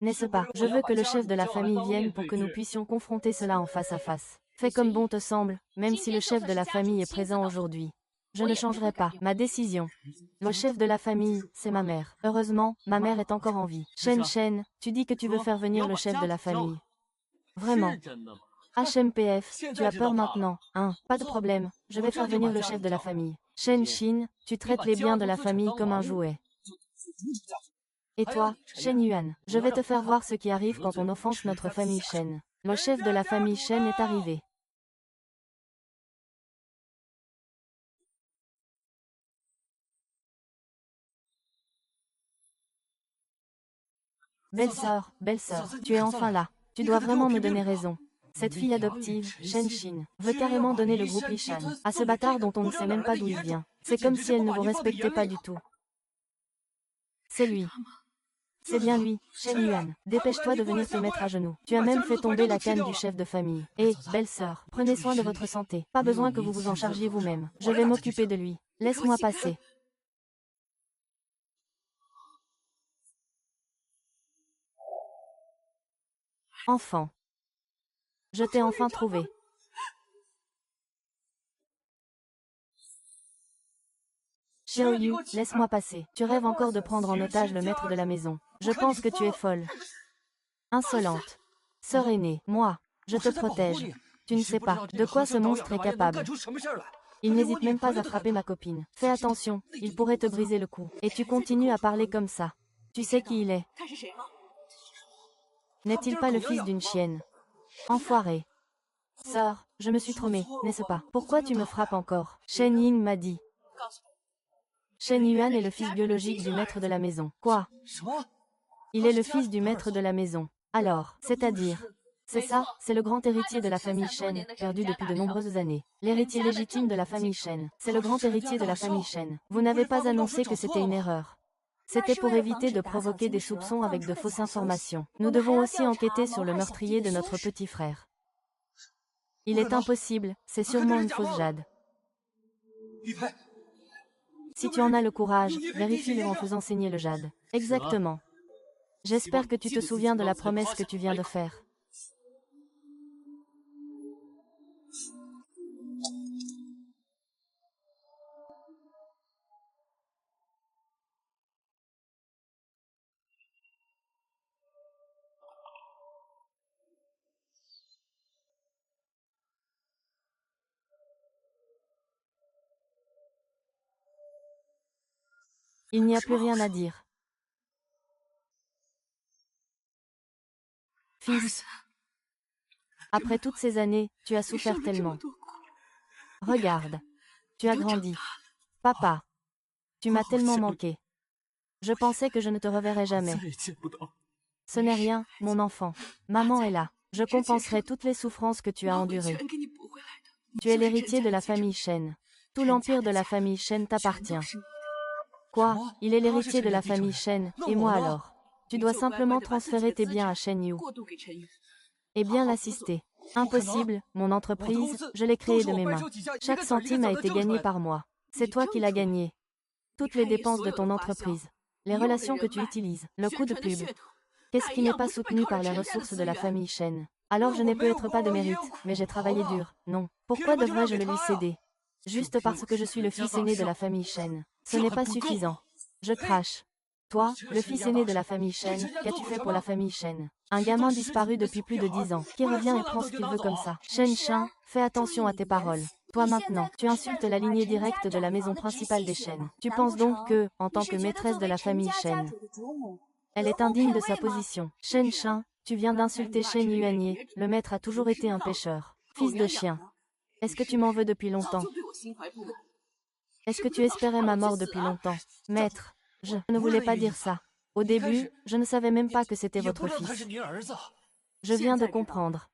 N'est-ce pas? Je veux que le chef de la famille vienne pour que nous puissions confronter cela en face à face. Fais comme bon te semble, même si le chef de la famille est présent aujourd'hui. Je ne changerai pas ma décision. Le chef de la famille, c'est ma mère. Heureusement, ma mère est encore en vie. Shen, tu dis que tu veux faire venir le chef de la famille. Vraiment. HMPF, tu as peur maintenant, hein? Pas de problème, je vais faire venir le chef de la famille. Shen Xin, tu traites les biens de la famille comme un jouet. Et toi, Shen Yuan, je vais te faire voir ce qui arrive quand on offense notre famille Shen. Le chef de la famille Shen est arrivé. Belle-sœur, tu es enfin là. Tu dois vraiment me donner raison. Cette fille adoptive, Shen Xin, veut carrément donner le groupe Lishan à ce bâtard dont on ne sait même pas d'où il vient. C'est comme si elle ne vous respectait pas du tout. C'est lui. C'est bien lui, Shen Yuan. Dépêche-toi de venir te mettre à genoux. Tu as même fait tomber la canne du chef de famille. Et, belle-sœur, prenez soin de votre santé. Pas besoin que vous vous en chargiez vous-même. Je vais m'occuper de lui. Laisse-moi passer. Enfant. Je t'ai enfin trouvé. Xiaoyu, laisse-moi passer. Tu rêves encore de prendre en otage le maître de la maison. Je pense que tu es folle. Insolente. Sœur aînée, moi, je te protège. Tu ne sais pas de quoi ce monstre est capable. Il n'hésite même pas à frapper ma copine. Fais attention, il pourrait te briser le cou. Et tu continues à parler comme ça. Tu sais qui il est? N'est-il pas le fils d'une chienne? Enfoiré. Sœur, je me suis trompée, n'est-ce pas? Pourquoi tu me frappes encore? Shen Ying m'a dit. Shen Yuan est le fils biologique du maître de la maison. Quoi? Il est le fils du maître de la maison. Alors, c'est-à-dire? C'est ça, c'est le grand héritier de la famille Shen, perdu depuis de nombreuses années. L'héritier légitime de la famille Shen. C'est le grand héritier de la famille Shen. Vous n'avez pas annoncé que c'était une erreur. C'était pour éviter de provoquer des soupçons avec de fausses informations. Nous devons aussi enquêter sur le meurtrier de notre petit frère. Il est impossible, c'est sûrement une fausse Jade. Si tu en as le courage, vérifie-le en faisant saigner le jade. Exactement. J'espère que tu te souviens de la promesse que tu viens de faire. Il n'y a plus rien à dire. Fils, après toutes ces années, tu as souffert tellement. Regarde, tu as grandi. Papa, tu m'as tellement manqué. Je pensais que je ne te reverrais jamais. Ce n'est rien, mon enfant. Maman est là. Je compenserai toutes les souffrances que tu as endurées. Tu es l'héritier de la famille Shen. Tout l'empire de la famille Shen t'appartient. Quoi? Il est l'héritier de la famille Shen, et moi alors? Tu dois simplement transférer tes biens à Shen Yu. Et bien l'assister. Impossible, mon entreprise, je l'ai créée de mes mains. Chaque centime a été gagné par moi. C'est toi qui l'as gagné. Toutes les dépenses de ton entreprise. Les relations que tu utilises, le coût de pub. Qu'est-ce qui n'est pas soutenu par les ressources de la famille Shen? Alors je n'ai peut-être pas de mérite, mais j'ai travaillé dur. Non. Pourquoi devrais-je le lui céder? Juste parce que je suis le fils aîné de la famille Shen. Ce n'est pas suffisant. Je crache. Toi, le fils aîné de la famille Shen, qu'as-tu fait pour la famille Shen? Un gamin disparu depuis plus de 10 ans, qui revient et prend ce qu'il veut comme ça. Shen Shin, fais attention à tes paroles. Toi maintenant, tu insultes la lignée directe de la maison principale des Shen. Tu penses donc que, en tant que maîtresse de la famille Shen, elle est indigne de sa position. Shen Shin, tu viens d'insulter Shen Yuanier, le maître a toujours été un pêcheur. Fils de chien. Est-ce que tu m'en veux depuis longtemps? Est-ce que tu espérais ma mort depuis longtemps? Maître, je ne voulais pas dire ça. Au début, je ne savais même pas que c'était votre fils. Je viens de comprendre.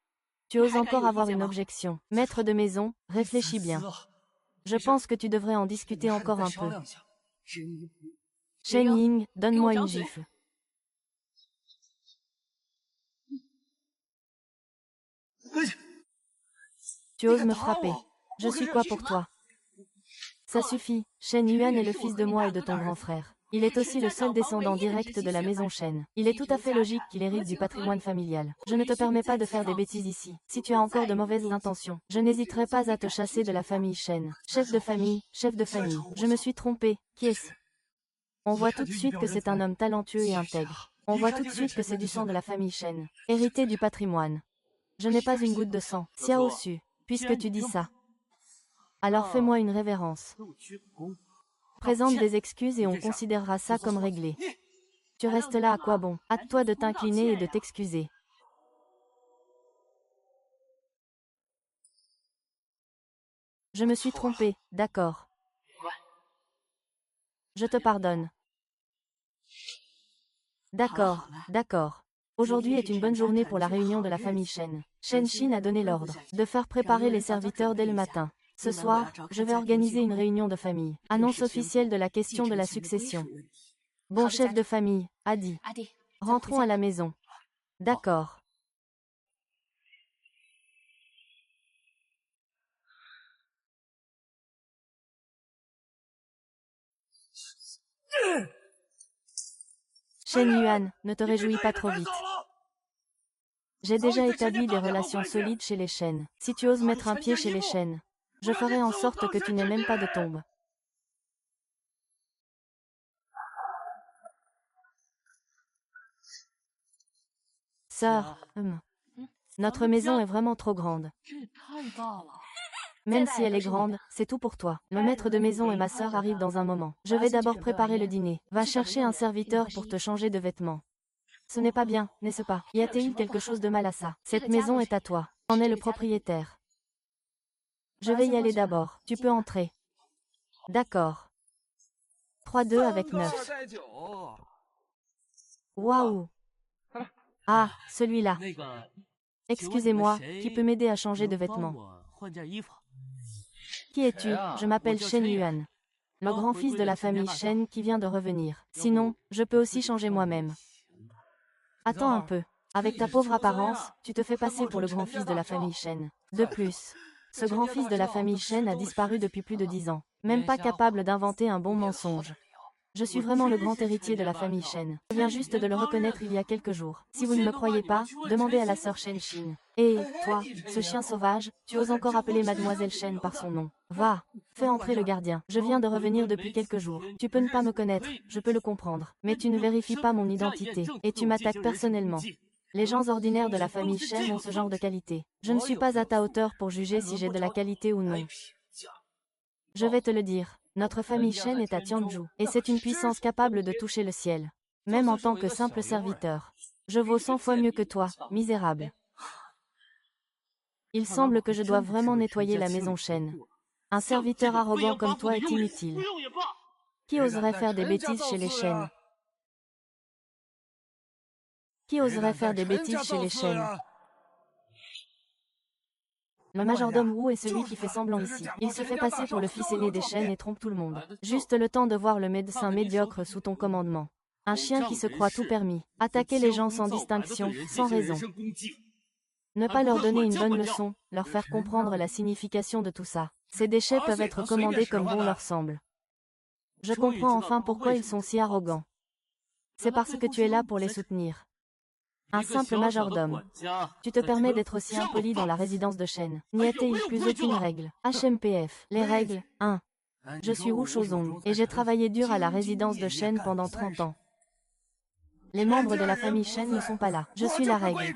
Tu oses encore avoir une objection. Maître de maison, réfléchis bien. Je pense que tu devrais en discuter encore un peu. Shen Ying, donne-moi une gifle. Tu oses me frapper. Je suis quoi pour toi? Ça suffit, Shen Yuan est le fils de moi et de ton grand frère. Il est aussi le seul descendant direct de la maison Shen. Il est tout à fait logique qu'il hérite du patrimoine familial. Je ne te permets pas de faire des bêtises ici. Si tu as encore de mauvaises intentions, je n'hésiterai pas à te chasser de la famille Shen. Chef de famille, chef de famille. Je me suis trompé. Qui est-ce? On voit tout de suite que c'est un homme talentueux et intègre. On voit tout de suite que c'est du sang de la famille Shen. Hérité du patrimoine. Je n'ai pas une goutte de sang. Xiao Su, puisque tu dis ça. Alors fais-moi une révérence. Présente des excuses et on considérera ça comme réglé. Tu restes là à quoi bon? Hâte-toi de t'incliner et de t'excuser. Je me suis trompé, d'accord. Je te pardonne. D'accord, d'accord. Aujourd'hui est une bonne journée pour la réunion de la famille Shen. Shen Xin a donné l'ordre de faire préparer les serviteurs dès le matin. Ce soir, je vais organiser une réunion de famille. Annonce officielle de la question de la succession. Bon chef de famille, a dit. Rentrons à la maison. D'accord. Shen Yuan, ne te réjouis pas trop vite. J'ai déjà établi des relations solides chez les Shen. Si tu oses mettre un pied chez les Shen, je ferai en sorte que tu n'aies même pas de tombe. Sœur, notre maison est vraiment trop grande. Même si elle est grande, c'est tout pour toi. Le maître de maison et ma sœur arrivent dans un moment. Je vais d'abord préparer le dîner. Va chercher un serviteur pour te changer de vêtements. Ce n'est pas bien, n'est-ce pas? Y a-t-il quelque chose de mal à ça? Cette maison est à toi. En est le propriétaire. Je vais y aller d'abord. Tu peux entrer. D'accord. 3-2 avec 9. Waouh! Ah, celui-là. Excusez-moi, qui peut m'aider à changer de vêtements? Qui es-tu? Je m'appelle Shen Yuan. Le grand-fils de la famille Shen qui vient de revenir. Sinon, je peux aussi changer moi-même. Attends un peu. Avec ta pauvre apparence, tu te fais passer pour le grand-fils de la famille Shen. De plus, ce grand-fils de la famille Shen a disparu depuis plus de 10 ans. Même pas capable d'inventer un bon mensonge. Je suis vraiment le grand héritier de la famille Shen. Je viens juste de le reconnaître il y a quelques jours. Si vous ne me croyez pas, demandez à la sœur Shen Xin. Et, toi, ce chien sauvage, tu oses encore appeler mademoiselle Shen par son nom. Va, fais entrer le gardien. Je viens de revenir depuis quelques jours. Tu peux ne pas me connaître, je peux le comprendre. Mais tu ne vérifies pas mon identité, et tu m'attaques personnellement. Les gens ordinaires de la famille Shen ont ce genre de qualité. Je ne suis pas à ta hauteur pour juger si j'ai de la qualité ou non. Je vais te le dire. Notre famille Shen est à Tianzhu, et c'est une puissance capable de toucher le ciel. Même en tant que simple serviteur. Je vaux 100 fois mieux que toi, misérable. Il semble que je dois vraiment nettoyer la maison Shen. Un serviteur arrogant comme toi est inutile. Qui oserait faire des bêtises chez les Shen? Qui oserait faire des bêtises chez les Shen? Le majordome Wu est celui qui fait semblant ici. Il se fait passer pour le fils aîné des Shen et trompe tout le monde. Juste le temps de voir le médecin médiocre sous ton commandement. Un chien qui se croit tout permis. Attaquer les gens sans distinction, sans raison. Ne pas leur donner une bonne leçon, leur faire comprendre la signification de tout ça. Ces déchets peuvent être commandés comme bon leur semble. Je comprends enfin pourquoi ils sont si arrogants. C'est parce que tu es là pour les soutenir. Un simple majordome. Tu te permets d'être aussi impoli dans la résidence de Shen. N'y a-t-il plus aucune règle? HMPF. Les règles. 1. Je suis Wu Shozong, et j'ai travaillé dur à la résidence de Shen pendant 30 ans. Les membres de la famille Shen ne sont pas là. Je suis la règle.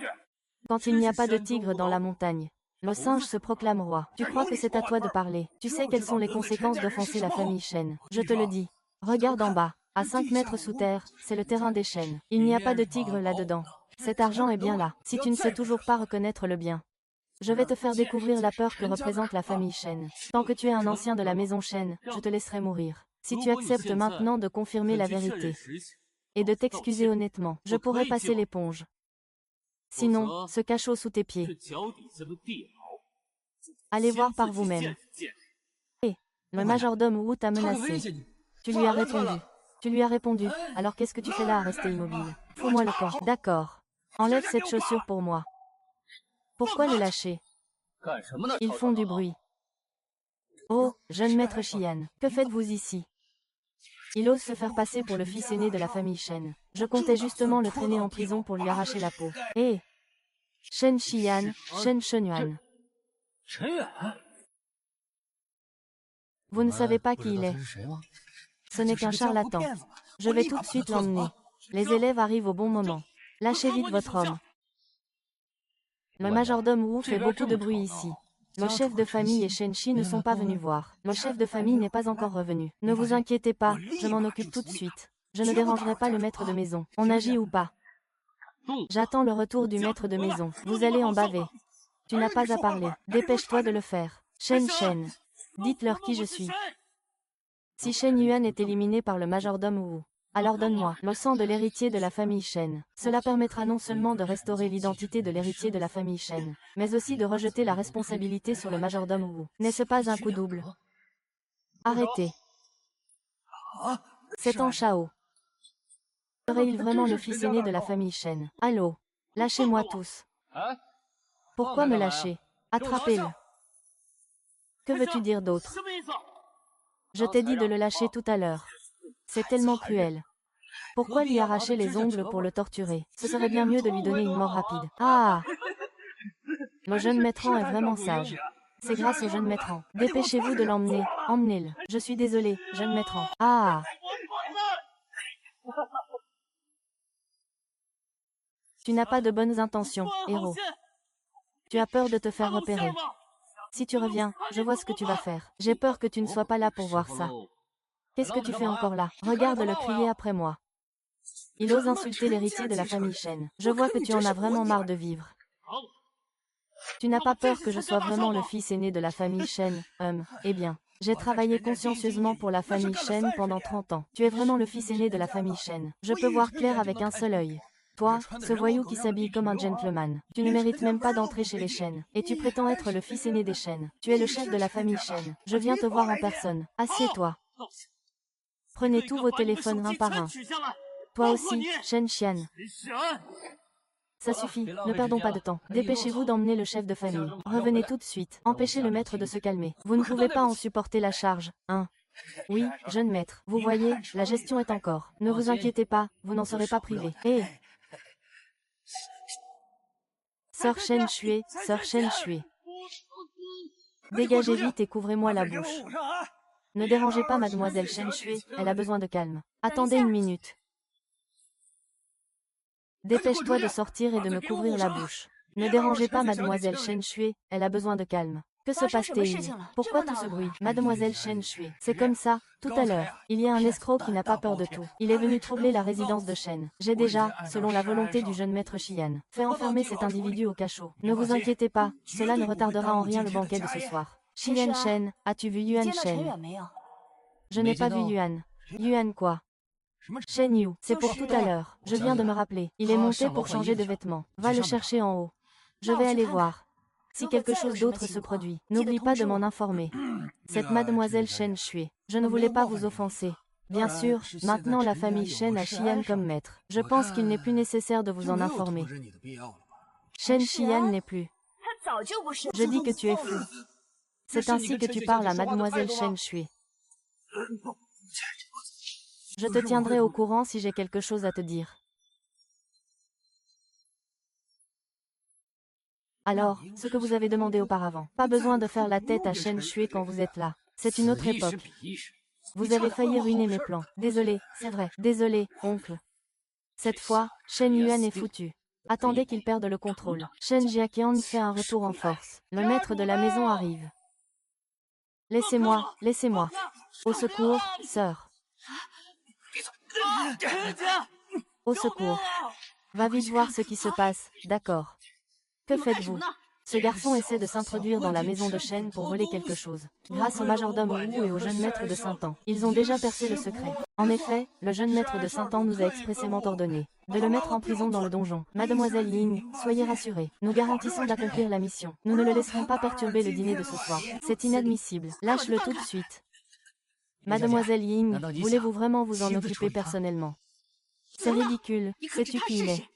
Quand il n'y a pas de tigre dans la montagne, le singe se proclame roi. Tu crois que c'est à toi de parler? Tu sais quelles sont les conséquences d'offenser la famille Shen. Je te le dis. Regarde en bas. À 5 mètres sous terre, c'est le terrain des Shen. Il n'y a pas de tigre là-dedans. Cet argent est bien là, si tu ne sais toujours pas reconnaître le bien. Je vais te faire découvrir la peur que représente la famille Shen. Tant que tu es un ancien de la maison Shen, je te laisserai mourir. Si tu acceptes maintenant de confirmer la vérité et de t'excuser honnêtement, je pourrai passer l'éponge. Sinon, ce cachot sous tes pieds. Allez voir par vous-même. Hé, le majordome Wu t'a menacé. Tu lui as répondu. Tu lui as répondu. Alors qu'est-ce que tu fais là à rester immobile? Fous-moi le camp. D'accord. Enlève cette chaussure pour moi. Pourquoi le lâcher? Ils font du bruit. Oh, jeune maître Xian, que faites-vous ici? Il ose se faire passer pour le fils aîné de la famille Shen. Je comptais justement le traîner en prison pour lui arracher la peau. Hé Shen Xian, Shen Shenyuan. Vous ne savez pas qui il est. Ce n'est qu'un charlatan. Je vais tout de suite l'emmener. Les élèves arrivent au bon moment. Lâchez vite votre homme. Le majordome Wu fait beaucoup de bruit ici. Le chef de famille et Shen Shi ne sont pas venus voir. Le chef de famille n'est pas encore revenu. Ne vous inquiétez pas, je m'en occupe tout de suite. Je ne dérangerai pas le maître de maison. On agit ou pas? J'attends le retour du maître de maison. Vous allez en baver. Tu n'as pas à parler. Dépêche-toi de le faire. Shen. Dites-leur qui je suis. Si Shen Yuan est éliminé par le majordome Wu, alors donne-moi le sang de l'héritier de la famille Shen. Cela permettra non seulement de restaurer l'identité de l'héritier de la famille Shen, mais aussi de rejeter la responsabilité sur le majordome Wu. N'est-ce pas un coup double? Arrêtez. C'est en Shao. Serait-il vraiment le fils aîné de la famille Shen? Allô? Lâchez-moi tous. Pourquoi me lâcher? Attrapez-le. Que veux-tu dire d'autre? Je t'ai dit de le lâcher tout à l'heure. C'est tellement cruel. Pourquoi lui arracher les ongles pour le torturer? Ce serait bien mieux de lui donner une mort rapide. Ah! Le jeune maîtran est vraiment sage. C'est grâce au jeune maîtran. Dépêchez-vous de l'emmener. Emmenez-le. Je suis désolé, jeune maîtran. Ah! Tu n'as pas de bonnes intentions, héros. Tu as peur de te faire repérer. Si tu reviens, je vois ce que tu vas faire. J'ai peur que tu ne sois pas là pour voir ça. Qu'est-ce que tu fais encore là? Regarde-le crier après moi. Il ose insulter l'héritier de la famille Shen. Je vois que tu en as vraiment marre de vivre. Tu n'as pas peur que je sois vraiment le fils aîné de la famille Shen? Eh bien, j'ai travaillé consciencieusement pour la famille Shen pendant 30 ans. Tu es vraiment le fils aîné de la famille Shen. Je peux voir clair avec un seul œil. Toi, ce voyou qui s'habille comme un gentleman, tu ne mérites même pas d'entrer chez les Shen. Et tu prétends être le fils aîné des Shen. Tu es le chef de la famille Shen. Je viens te voir en personne. Assieds-toi. Prenez tous vos téléphones un par un. Toi aussi, Shen Xian. Ça suffit, ne perdons pas de temps. Dépêchez-vous d'emmener le chef de famille. Revenez tout de suite. Empêchez le maître de se calmer. Vous ne pouvez pas en supporter la charge, hein? Oui, jeune maître. Vous voyez, la gestion est en cours. Ne vous inquiétez pas, vous n'en serez pas privé. Hé! Sœur Shen Shui, Sœur Shen Shui. Dégagez vite et couvrez-moi la bouche. Ne dérangez pas mademoiselle Shen Shui, elle a besoin de calme. Attendez une minute. Dépêche-toi de sortir et de me couvrir la bouche. Ne dérangez pas mademoiselle Shen Shui, elle a besoin de calme. Que se passe-t-il? Pourquoi tout ce bruit? Mademoiselle Shen Shui. C'est comme ça, tout à l'heure. Il y a un escroc qui n'a pas peur de tout. Il est venu troubler la résidence de Shen. J'ai déjà, selon la volonté du jeune maître Xian, fait enfermer cet individu au cachot. Ne vous inquiétez pas, cela ne retardera en rien le banquet de ce soir. Xian Shen, as-tu vu Yuan Shen? Je n'ai pas vu Yuan. Yuan quoi? Shen Yu, c'est pour tout à l'heure. Je viens de me rappeler. Il est monté pour changer de vêtements. Va le chercher en haut. Je vais aller voir. Si quelque chose d'autre se produit, n'oublie pas de m'en informer. Cette mademoiselle Shen Shui, je ne voulais pas vous offenser. Bien sûr, maintenant la famille Shen a Xian comme maître. Je pense qu'il n'est plus nécessaire de vous en informer. Shen Xian n'est plus. Je dis que tu es fou. C'est ainsi que tu parles à mademoiselle Shen Shui. Je te tiendrai au courant si j'ai quelque chose à te dire. Alors, ce que vous avez demandé auparavant. Pas besoin de faire la tête à Shen Shui quand vous êtes là. C'est une autre époque. Vous avez failli ruiner mes plans. Désolé, c'est vrai. Désolé, oncle. Cette fois, Shen Yuan est foutu. Attendez qu'il perde le contrôle. Shen Jiaqian fait un retour en force. Le maître de la maison arrive. Laissez-moi, laissez-moi. Au secours, sœur. Au secours. Va vite voir ce qui se passe, d'accord. Que faites-vous? Ce garçon essaie de s'introduire dans la maison de Shen pour voler quelque chose. Grâce au majordome Wu et au jeune maître de Saint-An, ils ont déjà percé le secret. En effet, le jeune maître de Saint-An nous a expressément ordonné de le mettre en prison dans le donjon. Mademoiselle Ying, soyez rassurée. Nous garantissons d'accomplir la mission. Nous ne le laisserons pas perturber le dîner de ce soir. C'est inadmissible. Lâche-le tout de suite. Mademoiselle Ying, voulez-vous vraiment vous en occuper personnellement? C'est ridicule. Sais-tu qui il est?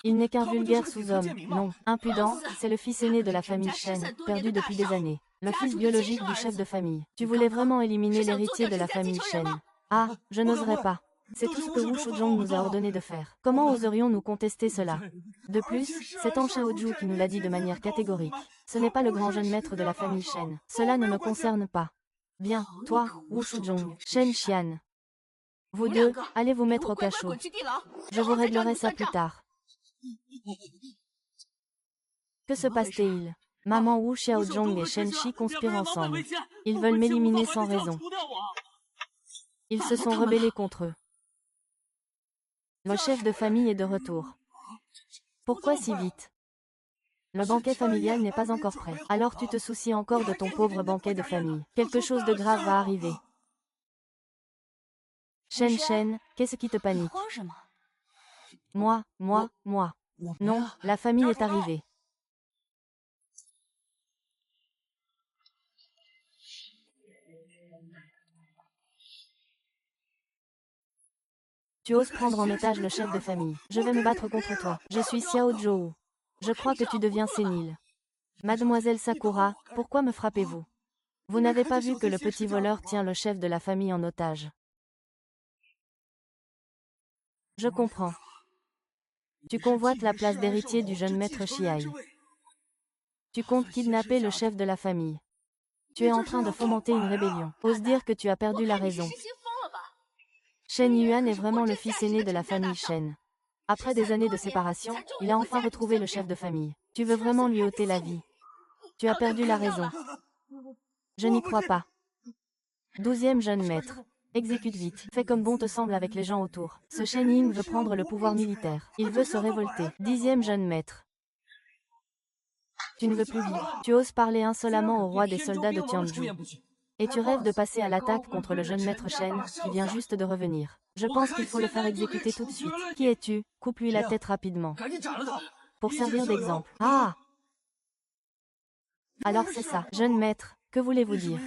Il n'est qu'un vulgaire sous-homme, non, impudent, c'est le fils aîné de la famille Shen, perdu depuis des années. Le fils biologique du chef de famille. Tu voulais vraiment éliminer l'héritier de la famille Shen. Ah, je n'oserais pas. C'est tout ce que Wu Shuzhong nous a ordonné de faire. Comment oserions-nous contester cela? De plus, c'est Tang Shaoju qui nous l'a dit de manière catégorique. Ce n'est pas le grand jeune maître de la famille Shen. Cela ne me concerne pas. Bien, toi, Wu Shuzhong, Shen Xian. Vous deux, allez vous mettre au cachot. Je vous réglerai ça plus tard. Que se passe-t-il? Maman Wu Xiaozhong et Shen Shi conspirent ensemble. Ils veulent m'éliminer sans raison. Ils se sont rebellés contre eux. Le chef de famille est de retour. Pourquoi si vite? Le banquet familial n'est pas encore prêt. Alors tu te soucies encore de ton pauvre banquet de famille. Quelque chose de grave va arriver. Shen, qu'est-ce qui te panique? Moi. Non, la famille est arrivée. Tu oses prendre en otage le chef de famille. Je vais me battre contre toi. Je suis Xiao Zhou. Je crois que tu deviens sénile. Mademoiselle Sakura, pourquoi me frappez-vous? Vous n'avez pas vu que le petit voleur tient le chef de la famille en otage. Je comprends. Tu convoites la place d'héritier du jeune maître Xiai. Tu comptes kidnapper le chef de la famille. Tu es en train de fomenter une rébellion. Ose dire que tu as perdu la raison. Shen Yuan est vraiment le fils aîné de la famille Shen. Après des années de séparation, il a enfin retrouvé le chef de famille. Tu veux vraiment lui ôter la vie. Tu as perdu la raison. Je n'y crois pas. 12e jeune maître. Exécute vite. Fais comme bon te semble avec les gens autour. Ce Shen Ying veut prendre le pouvoir militaire. Il veut se révolter. 10e jeune maître. Tu ne veux plus vivre. Tu oses parler insolemment au roi des soldats de Tianzhu. Et tu rêves de passer à l'attaque contre le jeune maître Shen, qui vient juste de revenir. Je pense qu'il faut le faire exécuter tout de suite. Qui es-tu? Coupe-lui la tête rapidement. Pour servir d'exemple. Ah! Alors c'est ça. Jeune maître, que voulez-vous dire?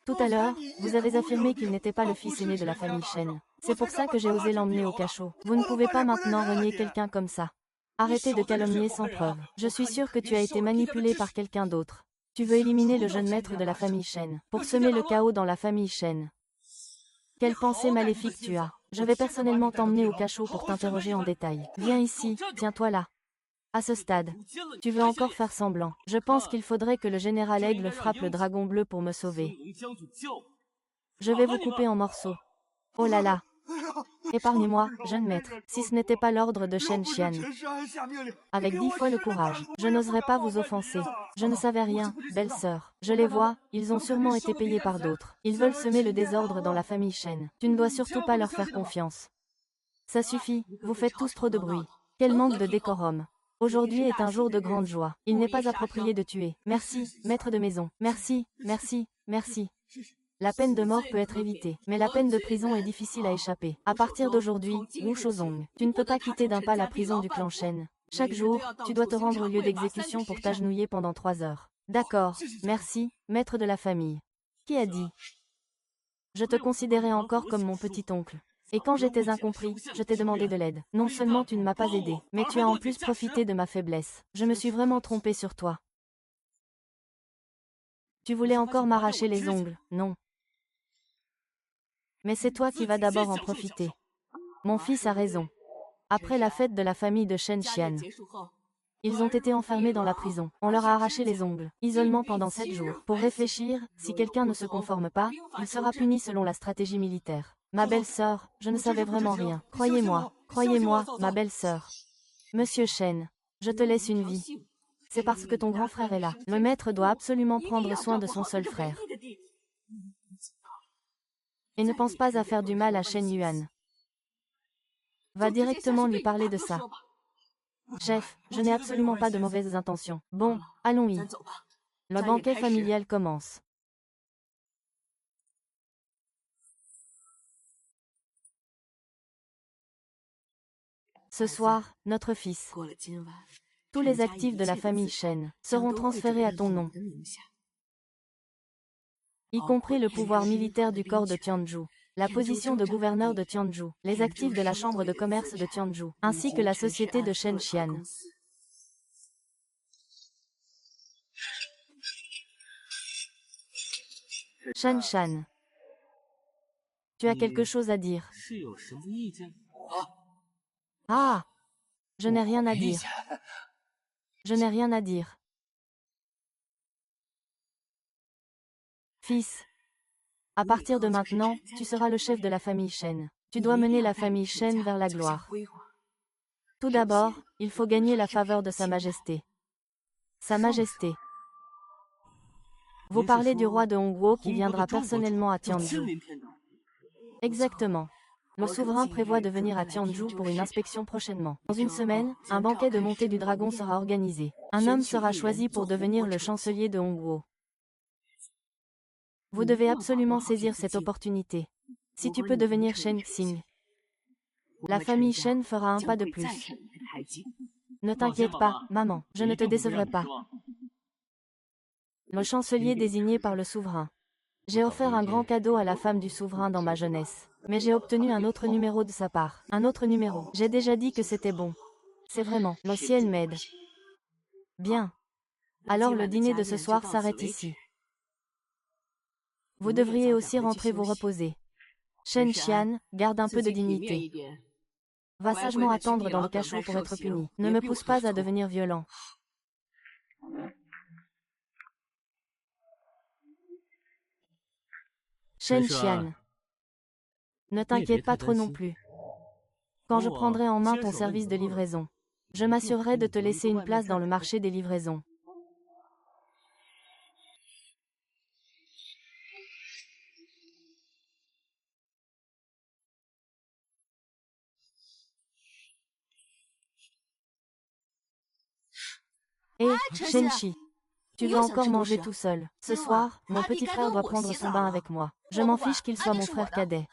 Tout à l'heure, vous avez affirmé qu'il n'était pas le fils aîné de la famille Shen. C'est pour ça que j'ai osé l'emmener au cachot. Vous ne pouvez pas maintenant renier quelqu'un comme ça. Arrêtez de calomnier sans preuve. Je suis sûr que tu as été manipulé par quelqu'un d'autre. Tu veux éliminer le jeune maître de la famille Shen, pour semer le chaos dans la famille Shen. Quelle pensée maléfique tu as. Je vais personnellement t'emmener au cachot pour t'interroger en détail. Viens ici, tiens-toi là. À ce stade, tu veux encore faire semblant. Je pense qu'il faudrait que le général Aigle frappe le dragon bleu pour me sauver. Je vais vous couper en morceaux. Oh là là. Épargnez-moi, jeune maître, si ce n'était pas l'ordre de Shen Xian. Avec 10 fois le courage, je n'oserais pas vous offenser. Je ne savais rien, belle sœur. Je les vois, ils ont sûrement été payés par d'autres. Ils veulent semer le désordre dans la famille Shen. Tu ne dois surtout pas leur faire confiance. Ça suffit, vous faites tous trop de bruit. Quel manque de décorum. Aujourd'hui est un jour de grande joie. Il n'est pas approprié de tuer. Merci, maître de maison. Merci. La peine de mort peut être évitée, mais la peine de prison est difficile à échapper. À partir d'aujourd'hui, Wu Shozong, tu ne peux pas quitter d'un pas la prison du clan Shen. Chaque jour, tu dois te rendre au lieu d'exécution pour t'agenouiller pendant 3 heures. D'accord, merci, maître de la famille. Qui a dit? Je te considérais encore comme mon petit-oncle. Et quand j'étais incompris, je t'ai demandé de l'aide. Non seulement tu ne m'as pas aidé, mais tu as en plus profité de ma faiblesse. Je me suis vraiment trompé sur toi. Tu voulais encore m'arracher les ongles, non? Mais c'est toi qui vas d'abord en profiter. Mon fils a raison. Après la fête de la famille de Shen Xian, ils ont été enfermés dans la prison. On leur a arraché les ongles. Isolement pendant 7 jours. Pour réfléchir, si quelqu'un ne se conforme pas, il sera puni selon la stratégie militaire. Ma belle-sœur, je ne savais vraiment rien. Croyez-moi, ma belle-sœur. Monsieur Shen, je te laisse une vie. C'est parce que ton grand frère est là. Le maître doit absolument prendre soin de son seul frère. Et ne pense pas à faire du mal à Shen Yuan. Va directement lui parler de ça. Chef, je n'ai absolument pas de mauvaises intentions. Bon, allons-y. Le banquet familial commence. Ce soir, notre fils, tous les actifs de la famille Shen, seront transférés à ton nom, y compris le pouvoir militaire du corps de Tianzhu, la position de gouverneur de Tianzhu, les actifs de la chambre de commerce de Tianzhu, ainsi que la société de Shen Xian. Shan Shan. Tu as quelque chose à dire. Ah! Je n'ai rien à dire. Je n'ai rien à dire. Fils. À partir de maintenant, tu seras le chef de la famille Shen. Tu dois mener la famille Shen vers la gloire. Tout d'abord, il faut gagner la faveur de Sa Majesté. Sa Majesté. Vous parlez du roi de Hongguo qui viendra personnellement à Tianzhou. Exactement. Le souverain prévoit de venir à Tianzhou pour une inspection prochainement. Dans une semaine, un banquet de montée du dragon sera organisé. Un homme sera choisi pour devenir le chancelier de Hongguo. Vous devez absolument saisir cette opportunité. Si tu peux devenir Shen Xing, la famille Shen fera un pas de plus. Ne t'inquiète pas, maman, je ne te décevrai pas. Le chancelier désigné par le souverain. J'ai offert un grand cadeau à la femme du souverain dans ma jeunesse. Mais j'ai obtenu un autre numéro de sa part. Un autre numéro. J'ai déjà dit que c'était bon. C'est vraiment. Le ciel m'aide. Bien. Alors le dîner de ce soir s'arrête ici. Vous devriez aussi rentrer vous reposer. Shen Xian, garde un peu de dignité. Va sagement attendre dans le cachot pour être puni. Ne me pousse pas à devenir violent. Shen Xian. Ne t'inquiète pas trop non plus. Quand je prendrai en main ton service de livraison, je m'assurerai de te laisser une place dans le marché des livraisons. Et, Shenchi, tu veux encore manger tout seul. Ce soir, mon petit frère doit prendre son bain avec moi. Je m'en fiche qu'il soit mon frère cadet.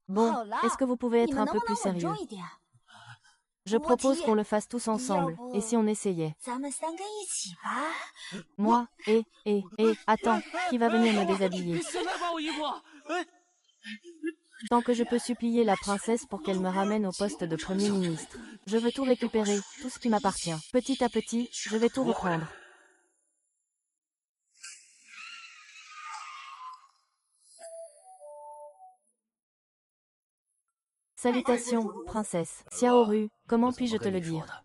Bon, est-ce que vous pouvez être un peu plus sérieux? Je propose qu'on le fasse tous ensemble, et si on essayait? Moi, attends, qui va venir me déshabiller? Tant que je peux supplier la princesse pour qu'elle me ramène au poste de Premier ministre. Je veux tout récupérer, tout ce qui m'appartient. Petit à petit, je vais tout reprendre. Salutations, princesse. Xiaoru, comment puis-je te le dire?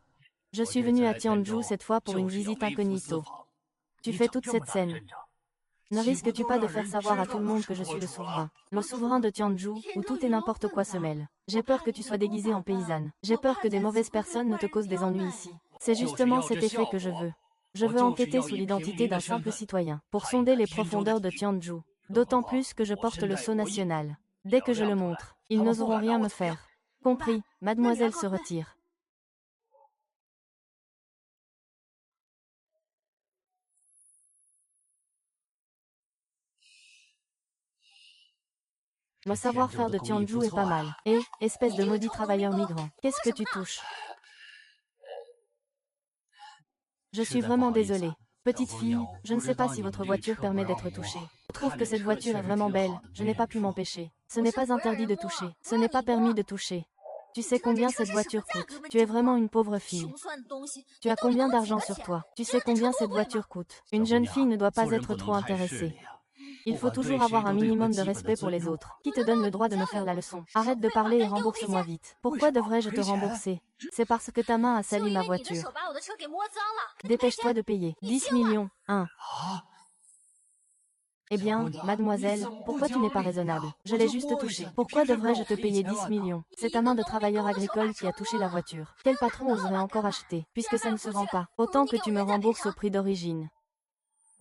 Je suis venu à Tianzhou cette fois pour une visite incognito. Tu fais toute cette scène. Ne risques-tu pas de faire savoir à tout le monde que je suis le souverain de Tianzhou, où tout et n'importe quoi se mêle? J'ai peur que tu sois déguisée en paysanne. J'ai peur que des mauvaises personnes ne te causent des ennuis ici. C'est justement cet effet que je veux. Je veux enquêter sous l'identité d'un simple citoyen, pour sonder les profondeurs de Tianzhou. D'autant plus que je porte le sceau national. Dès que je le montre, ils n'oseront rien me faire. Compris, mademoiselle se retire. Le savoir-faire de Tianzhou est pas mal. Et, espèce de maudit travailleur migrant, qu'est-ce que tu touches? Je suis vraiment désolée. Petite fille, je ne sais pas si votre voiture permet d'être touchée. Je trouve que cette voiture est vraiment belle, je n'ai pas pu m'empêcher. Ce n'est pas interdit de toucher, ce n'est pas permis de toucher. Tu sais combien cette voiture coûte? Tu es vraiment une pauvre fille. Tu as combien d'argent sur toi? Tu sais combien cette voiture coûte? Une jeune fille ne doit pas être trop intéressée. Il faut toujours avoir un minimum de respect pour les autres. Qui te donne le droit de me faire la leçon? Arrête de parler et rembourse-moi vite. Pourquoi devrais-je te rembourser? C'est parce que ta main a sali ma voiture. Dépêche-toi de payer. 10 millions. 1. Eh bien, mademoiselle, pourquoi tu n'es pas raisonnable? Je l'ai juste touché. Pourquoi devrais-je te payer 10 millions? C'est ta main de travailleur agricole qui a touché la voiture. Quel patron oserait encore acheter? Puisque ça ne se vend pas. Autant que tu me rembourses au prix d'origine.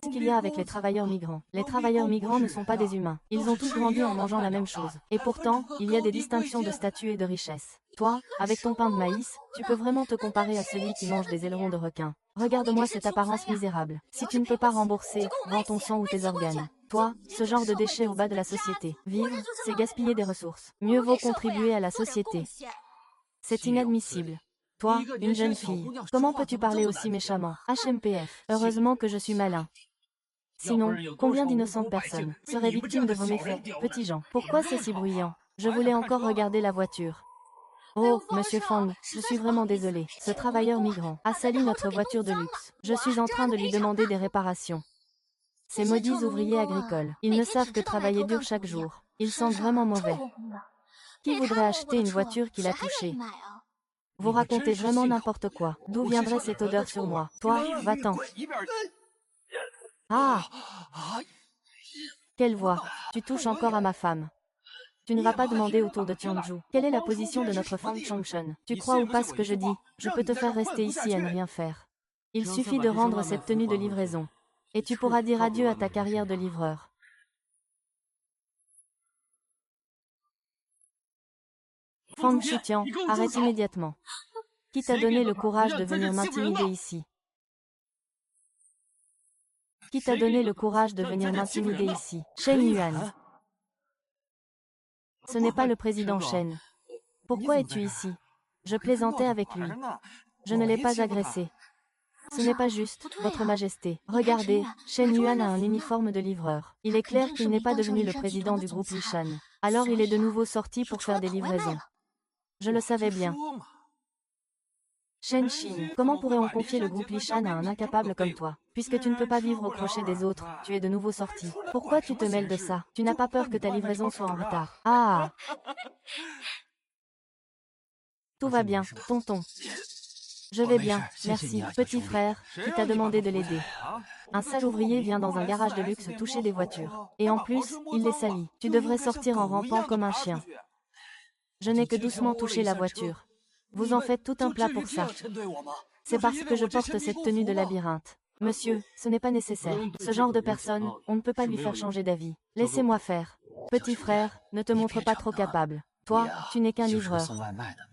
Ce qu'il y a avec les travailleurs migrants. Les travailleurs migrants ne sont pas des humains. Ils ont tous grandi en mangeant la même chose. Et pourtant, il y a des distinctions de statut et de richesse. Toi, avec ton pain de maïs, tu peux vraiment te comparer à celui qui mange des ailerons de requin. Regarde-moi cette apparence misérable. Si tu ne peux pas rembourser, vends ton sang ou tes organes. Toi, ce genre de déchet au bas de la société. Vivre, c'est gaspiller des ressources. Mieux vaut contribuer à la société. C'est inadmissible. Toi, une jeune fille, comment peux-tu parler aussi méchamment? HMPF. Heureusement que je suis malin. Sinon, combien d'innocentes personnes seraient victimes de vos méfaits, petits gens? Pourquoi c'est si bruyant? Je voulais encore regarder la voiture. Oh, monsieur Fang, je suis vraiment désolé. Ce travailleur migrant a sali notre voiture de luxe. Je suis en train de lui demander des réparations. Ces maudits ouvriers agricoles. Ils ne savent que travailler dur chaque jour. Ils sentent vraiment mauvais. Qui voudrait acheter une voiture qu'il a touchée? Vous racontez vraiment n'importe quoi. D'où viendrait cette odeur sur moi? Toi, va-t'en. Ah! Quelle voix! Tu touches encore à ma femme. Tu ne vas pas demander autour de Tianju. Quelle est la position de notre Fang Chongshun? Tu crois ou pas ce que je dis? Je peux te faire rester ici à ne rien faire. Il suffit de rendre cette tenue de livraison. Et tu pourras dire adieu à ta carrière de livreur. Fang Shutian, arrête immédiatement. Qui t'a donné le courage de venir m'intimider ici? Qui t'a donné le courage de venir m'intimider ici? Shen Yuan. Ce n'est pas le président Shen. Pourquoi es-tu ici? Je plaisantais avec lui. Je ne l'ai pas agressé. Ce n'est pas juste, votre majesté. Regardez, Shen Yuan a un uniforme de livreur. Il est clair qu'il n'est pas devenu le président du groupe Lishan. Alors il est de nouveau sorti pour faire des livraisons. Je le savais bien. Shen Xin, comment pourrait-on confier le groupe Lishan à un incapable comme toi? Puisque tu ne peux pas vivre au crochet des autres, tu es de nouveau sorti. Pourquoi tu te mêles de ça? Tu n'as pas peur que ta livraison soit en retard? Ah! Tout va bien, tonton. Je vais bien, merci. Petit frère, qui t'a demandé de l'aider? Un sale ouvrier vient dans un garage de luxe toucher des voitures. Et en plus, il les salit. Tu devrais sortir en rampant comme un chien. Je n'ai que doucement touché la voiture. Vous en faites tout un plat pour ça. C'est parce que je porte cette tenue de labyrinthe. Monsieur, ce n'est pas nécessaire. Ce genre de personne, on ne peut pas lui faire changer d'avis. Laissez-moi faire. Petit frère, ne te montre pas trop capable. Toi, tu n'es qu'un livreur.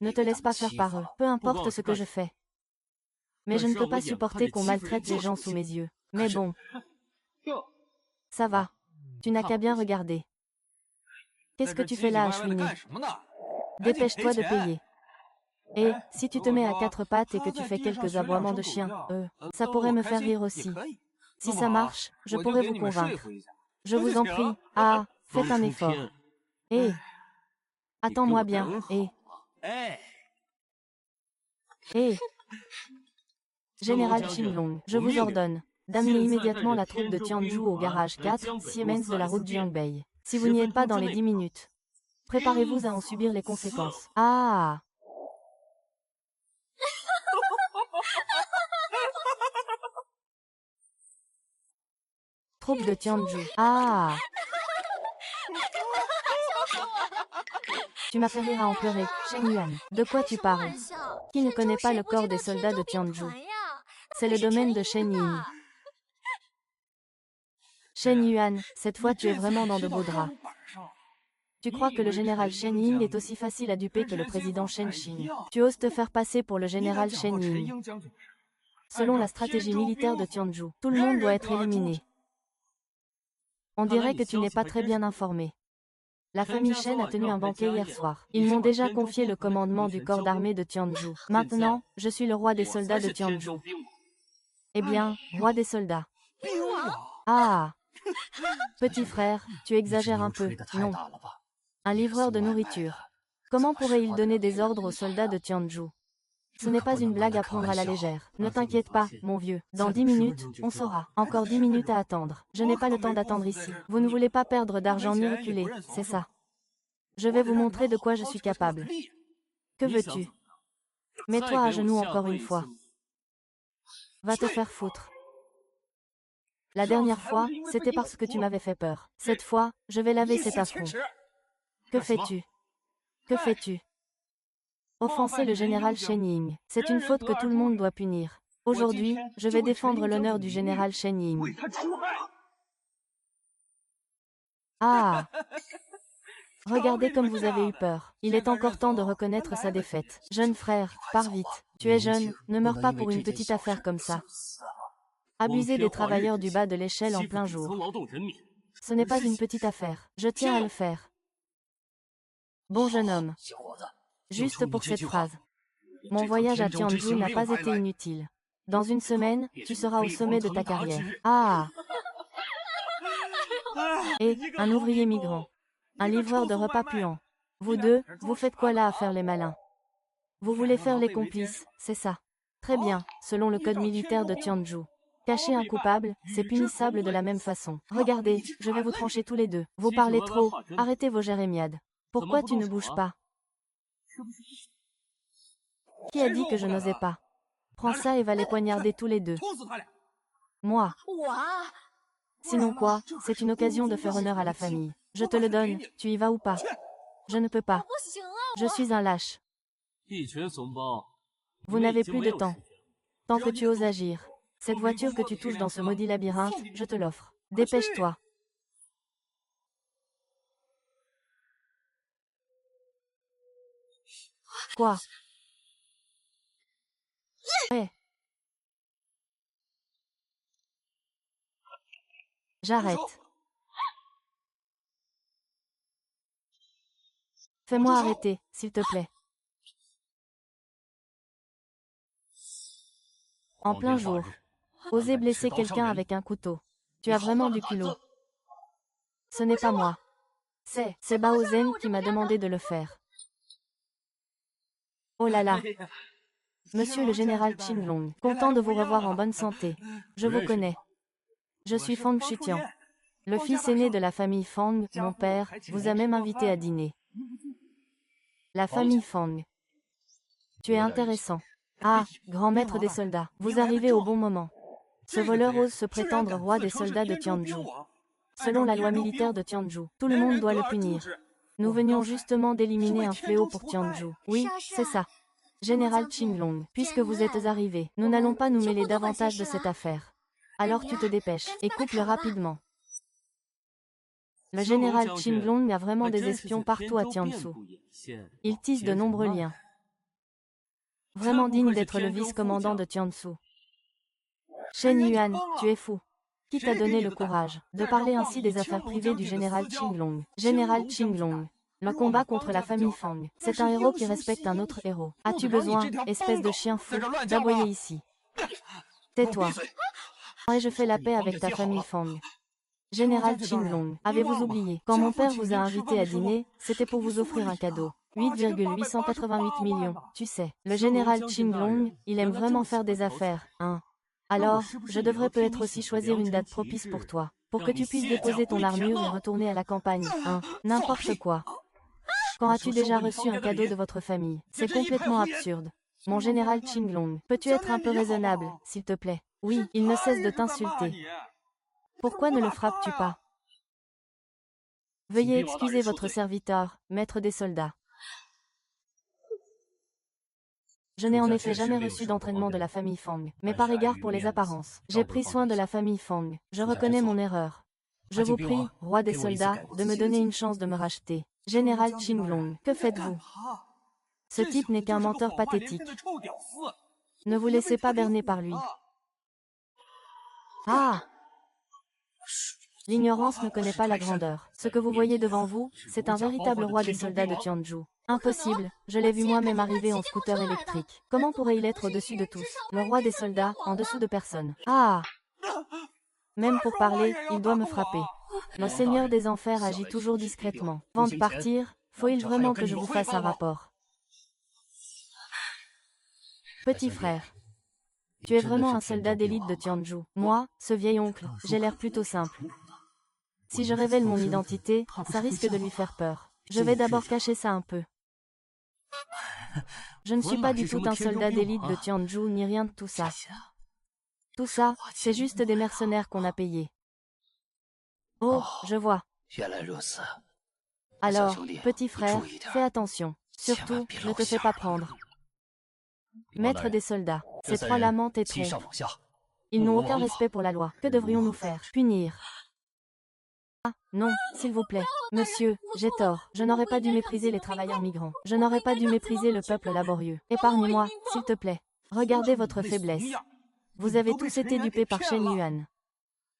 Ne te laisse pas faire par eux. Peu importe ce que je fais. Mais je ne peux pas supporter qu'on maltraite les gens sous mes yeux. Mais bon. Ça va. Tu n'as qu'à bien regarder. Qu'est-ce que tu fais là, Ashwini? Dépêche-toi de payer. Et, si tu te mets à quatre pattes et que tu fais quelques aboiements de chien, ça pourrait me faire rire aussi. Si ça marche, je pourrais vous convaincre. Je vous en prie, faites un effort. Et, attends-moi bien, Général Qinglong, je vous ordonne d'amener immédiatement la troupe de Tianju au garage 4, Siemens de la route Jiangbei. Si vous n'y êtes pas dans les 10 minutes, préparez-vous à en subir les conséquences. Ah! Troupe de Tianju. Ah! Tu m'as fait rire à en pleurer, Shen Yuan. De quoi tu parles? Qui ne connaît pas le corps des soldats de Tianju? C'est le domaine de Shen Ying. Shen Yuan, cette fois tu es vraiment dans de beaux draps. Tu crois que le général Shen Ying est aussi facile à duper que le président Shen Xin? Tu oses te faire passer pour le général Shen Ying. Selon la stratégie militaire de Tianju, tout le monde doit être éliminé. On dirait que tu n'es pas très bien informé. La famille Shen a tenu un banquet hier soir. Ils m'ont déjà confié le commandement du corps d'armée de Tianju. Maintenant, je suis le roi des soldats de Tianju. Eh bien, roi des soldats. Ah! Petit frère, tu exagères un peu, non? Un livreur de nourriture. Comment pourrait-il donner des ordres aux soldats de Tianju? Ce n'est pas une blague à prendre à la légère. Ne t'inquiète pas, mon vieux. Dans 10 minutes, on saura. Encore 10 minutes à attendre. Je n'ai pas le temps d'attendre ici. Vous ne voulez pas perdre d'argent ni reculer, c'est ça. Je vais vous montrer de quoi je suis capable. Que veux-tu? Mets-toi à genoux encore une fois. Va te faire foutre. La dernière fois, c'était parce que tu m'avais fait peur. Cette fois, je vais laver cet affront. Que fais-tu? Que fais-tu? Offenser le général Shen Ying. C'est une faute que tout le monde doit punir. Aujourd'hui, je vais défendre l'honneur du général Shen Ying. Ah! Regardez comme vous avez eu peur. Il est encore temps de reconnaître sa défaite. Jeune frère, pars vite. Tu es jeune, ne meurs pas pour une petite affaire comme ça. Abuser des travailleurs du bas de l'échelle en plein jour. Ce n'est pas une petite affaire. Je tiens à le faire. Bon jeune homme. Juste pour cette phrase. Mon voyage à Tianju n'a pas été inutile. Dans une semaine, tu seras au sommet de ta carrière. Ah! Et, un ouvrier migrant. Un livreur de repas puant. Vous deux, vous faites quoi là à faire les malins? Vous voulez faire les complices, c'est ça. Très bien, selon le code militaire de Tianju. Cacher un coupable, c'est punissable de la même façon. Regardez, je vais vous trancher tous les deux. Vous parlez trop. Arrêtez vos jérémiades. Pourquoi tu ne bouges pas? Qui a dit que je n'osais pas? Prends ça et va les poignarder tous les deux. Moi. Sinon quoi, c'est une occasion de faire honneur à la famille. Je te le donne, tu y vas ou pas? Je ne peux pas. Je suis un lâche. Vous n'avez plus de temps. Tant que tu oses agir. Cette voiture que tu touches dans ce maudit labyrinthe, je te l'offre. Dépêche-toi. Quoi? Hé. J'arrête. Fais-moi arrêter, s'il te plaît. En plein jour. Oser blesser quelqu'un avec un couteau. Tu as vraiment du culot. Ce n'est pas moi. C'est Bao Zhen qui m'a demandé de le faire. Oh là là. Monsieur le général Qinglong, content de vous revoir en bonne santé. Je vous connais. Je suis Fang Shutian. Le fils aîné de la famille Fang, mon père, vous a même invité à dîner. La famille Fang. Tu es intéressant. Ah, grand maître des soldats, vous arrivez au bon moment. Ce voleur ose se prétendre roi des soldats de Tianzhu. Selon la loi militaire de Tianzhu, tout le monde doit le punir. Nous venions justement d'éliminer un fléau pour Tianzhu. Oui, c'est ça. Général Qinglong, puisque vous êtes arrivé, nous n'allons pas nous mêler davantage de cette affaire. Alors tu te dépêches, et coupe-le rapidement. Le général Qinglong a vraiment des espions partout à Tianzhu. Il tisse de nombreux liens. Vraiment digne d'être le vice-commandant de Tianzhu. Shen Yuan, tu es fou. Qui t'a donné le courage de parler ainsi des affaires privées du général Qinglong? Général Qinglong. Le combat contre la famille Fang. C'est un héros qui respecte un autre héros. As-tu besoin, espèce de chien fou, d'aboyer ici? Tais-toi. Et je fais la paix avec ta famille Fang. Général Qinglong, avez-vous oublié? Quand mon père vous a invité à dîner, c'était pour vous offrir un cadeau. 8,888 millions. Tu sais, le général Qinglong, il aime vraiment faire des affaires, hein? Alors, je devrais peut-être aussi choisir une date propice pour toi, pour que tu puisses déposer ton armure et retourner à la campagne, hein? N'importe quoi. Quand as-tu déjà reçu un cadeau de votre famille? C'est complètement absurde. Mon général Qinglong, peux-tu être un peu raisonnable, s'il te plaît? Oui, il ne cesse de t'insulter. Pourquoi ne le frappes-tu pas? Veuillez excuser votre serviteur, maître des soldats. Je n'ai en effet jamais reçu d'entraînement de la famille Fang, mais par égard pour les apparences, j'ai pris soin de la famille Fang. Je reconnais mon erreur. Je vous prie, roi des soldats, de me donner une chance de me racheter. Général Qinglong, que faites-vous? Ce type n'est qu'un menteur pathétique. Ne vous laissez pas berner par lui. Ah! L'ignorance ne connaît pas la grandeur. Ce que vous voyez devant vous, c'est un véritable roi des soldats de Tianzhu. Impossible, je l'ai vu moi-même arriver en scooter électrique. Comment pourrait-il être au-dessus de tous? Le roi des soldats, en dessous de personne. Ah! Même pour parler, il doit me frapper. Le Seigneur des Enfers agit toujours discrètement. Avant de partir, faut-il vraiment que je vous fasse un rapport? Petit frère. Tu es vraiment un soldat d'élite de Tianzhu. Moi, ce vieil oncle, j'ai l'air plutôt simple. Si je révèle mon identité, ça risque de lui faire peur. Je vais d'abord cacher ça un peu. Je ne suis pas du tout un soldat d'élite de Tianzhu ni rien de tout ça. Tout ça, c'est juste des mercenaires qu'on a payés. Oh, je vois. Alors, petit frère, fais attention. Surtout, ne te fais pas prendre. Maître des soldats, ces trois laments t'étront. Ils n'ont aucun respect pour la loi. Que devrions-nous faire? Punir. Ah, non, s'il vous plaît. Monsieur, j'ai tort. Je n'aurais pas dû mépriser les travailleurs migrants. Je n'aurais pas dû mépriser le peuple laborieux. Épargne-moi, s'il te plaît. Regardez votre faiblesse. Vous avez tous été dupés par Shen Yuan.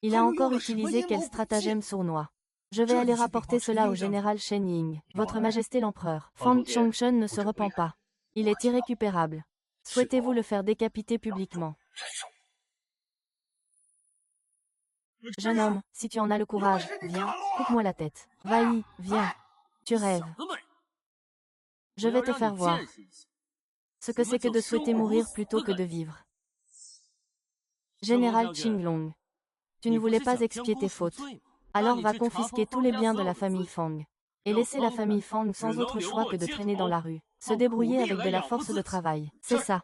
Il a encore utilisé quel stratagème sournois. Je vais aller rapporter cela au général Shen Ying. Votre Majesté l'Empereur. Fang Chongshun ne se repent pas. Il est irrécupérable. Souhaitez-vous le faire décapiter publiquement? Jeune homme, si tu en as le courage, viens, coupe-moi la tête. Va-y, viens. Tu rêves. Je vais te faire voir ce que c'est que de souhaiter mourir plutôt que de vivre. Général Qinglong, tu ne voulais pas expier tes fautes. Alors va confisquer tous les biens de la famille Fang. Et laisser la famille Fang sans autre choix que de traîner dans la rue. Se débrouiller avec de la force de travail. C'est ça.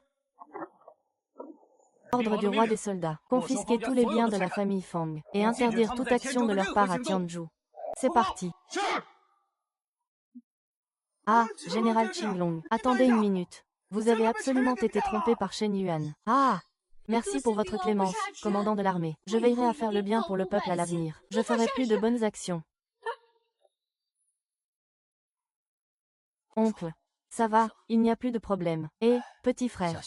Ordre du roi des soldats. Confisquer tous les biens de la famille Fang. Et interdire toute action de leur part à Tianzhu. C'est parti. Ah, Général Qinglong, attendez une minute. Vous avez absolument été trompé par Shen Yuan. Ah! Merci pour votre clémence, commandant de l'armée. Je veillerai à faire le bien pour le peuple à l'avenir. Je ferai plus de bonnes actions. Oncle, ça va, il n'y a plus de problème. Et, petit frère,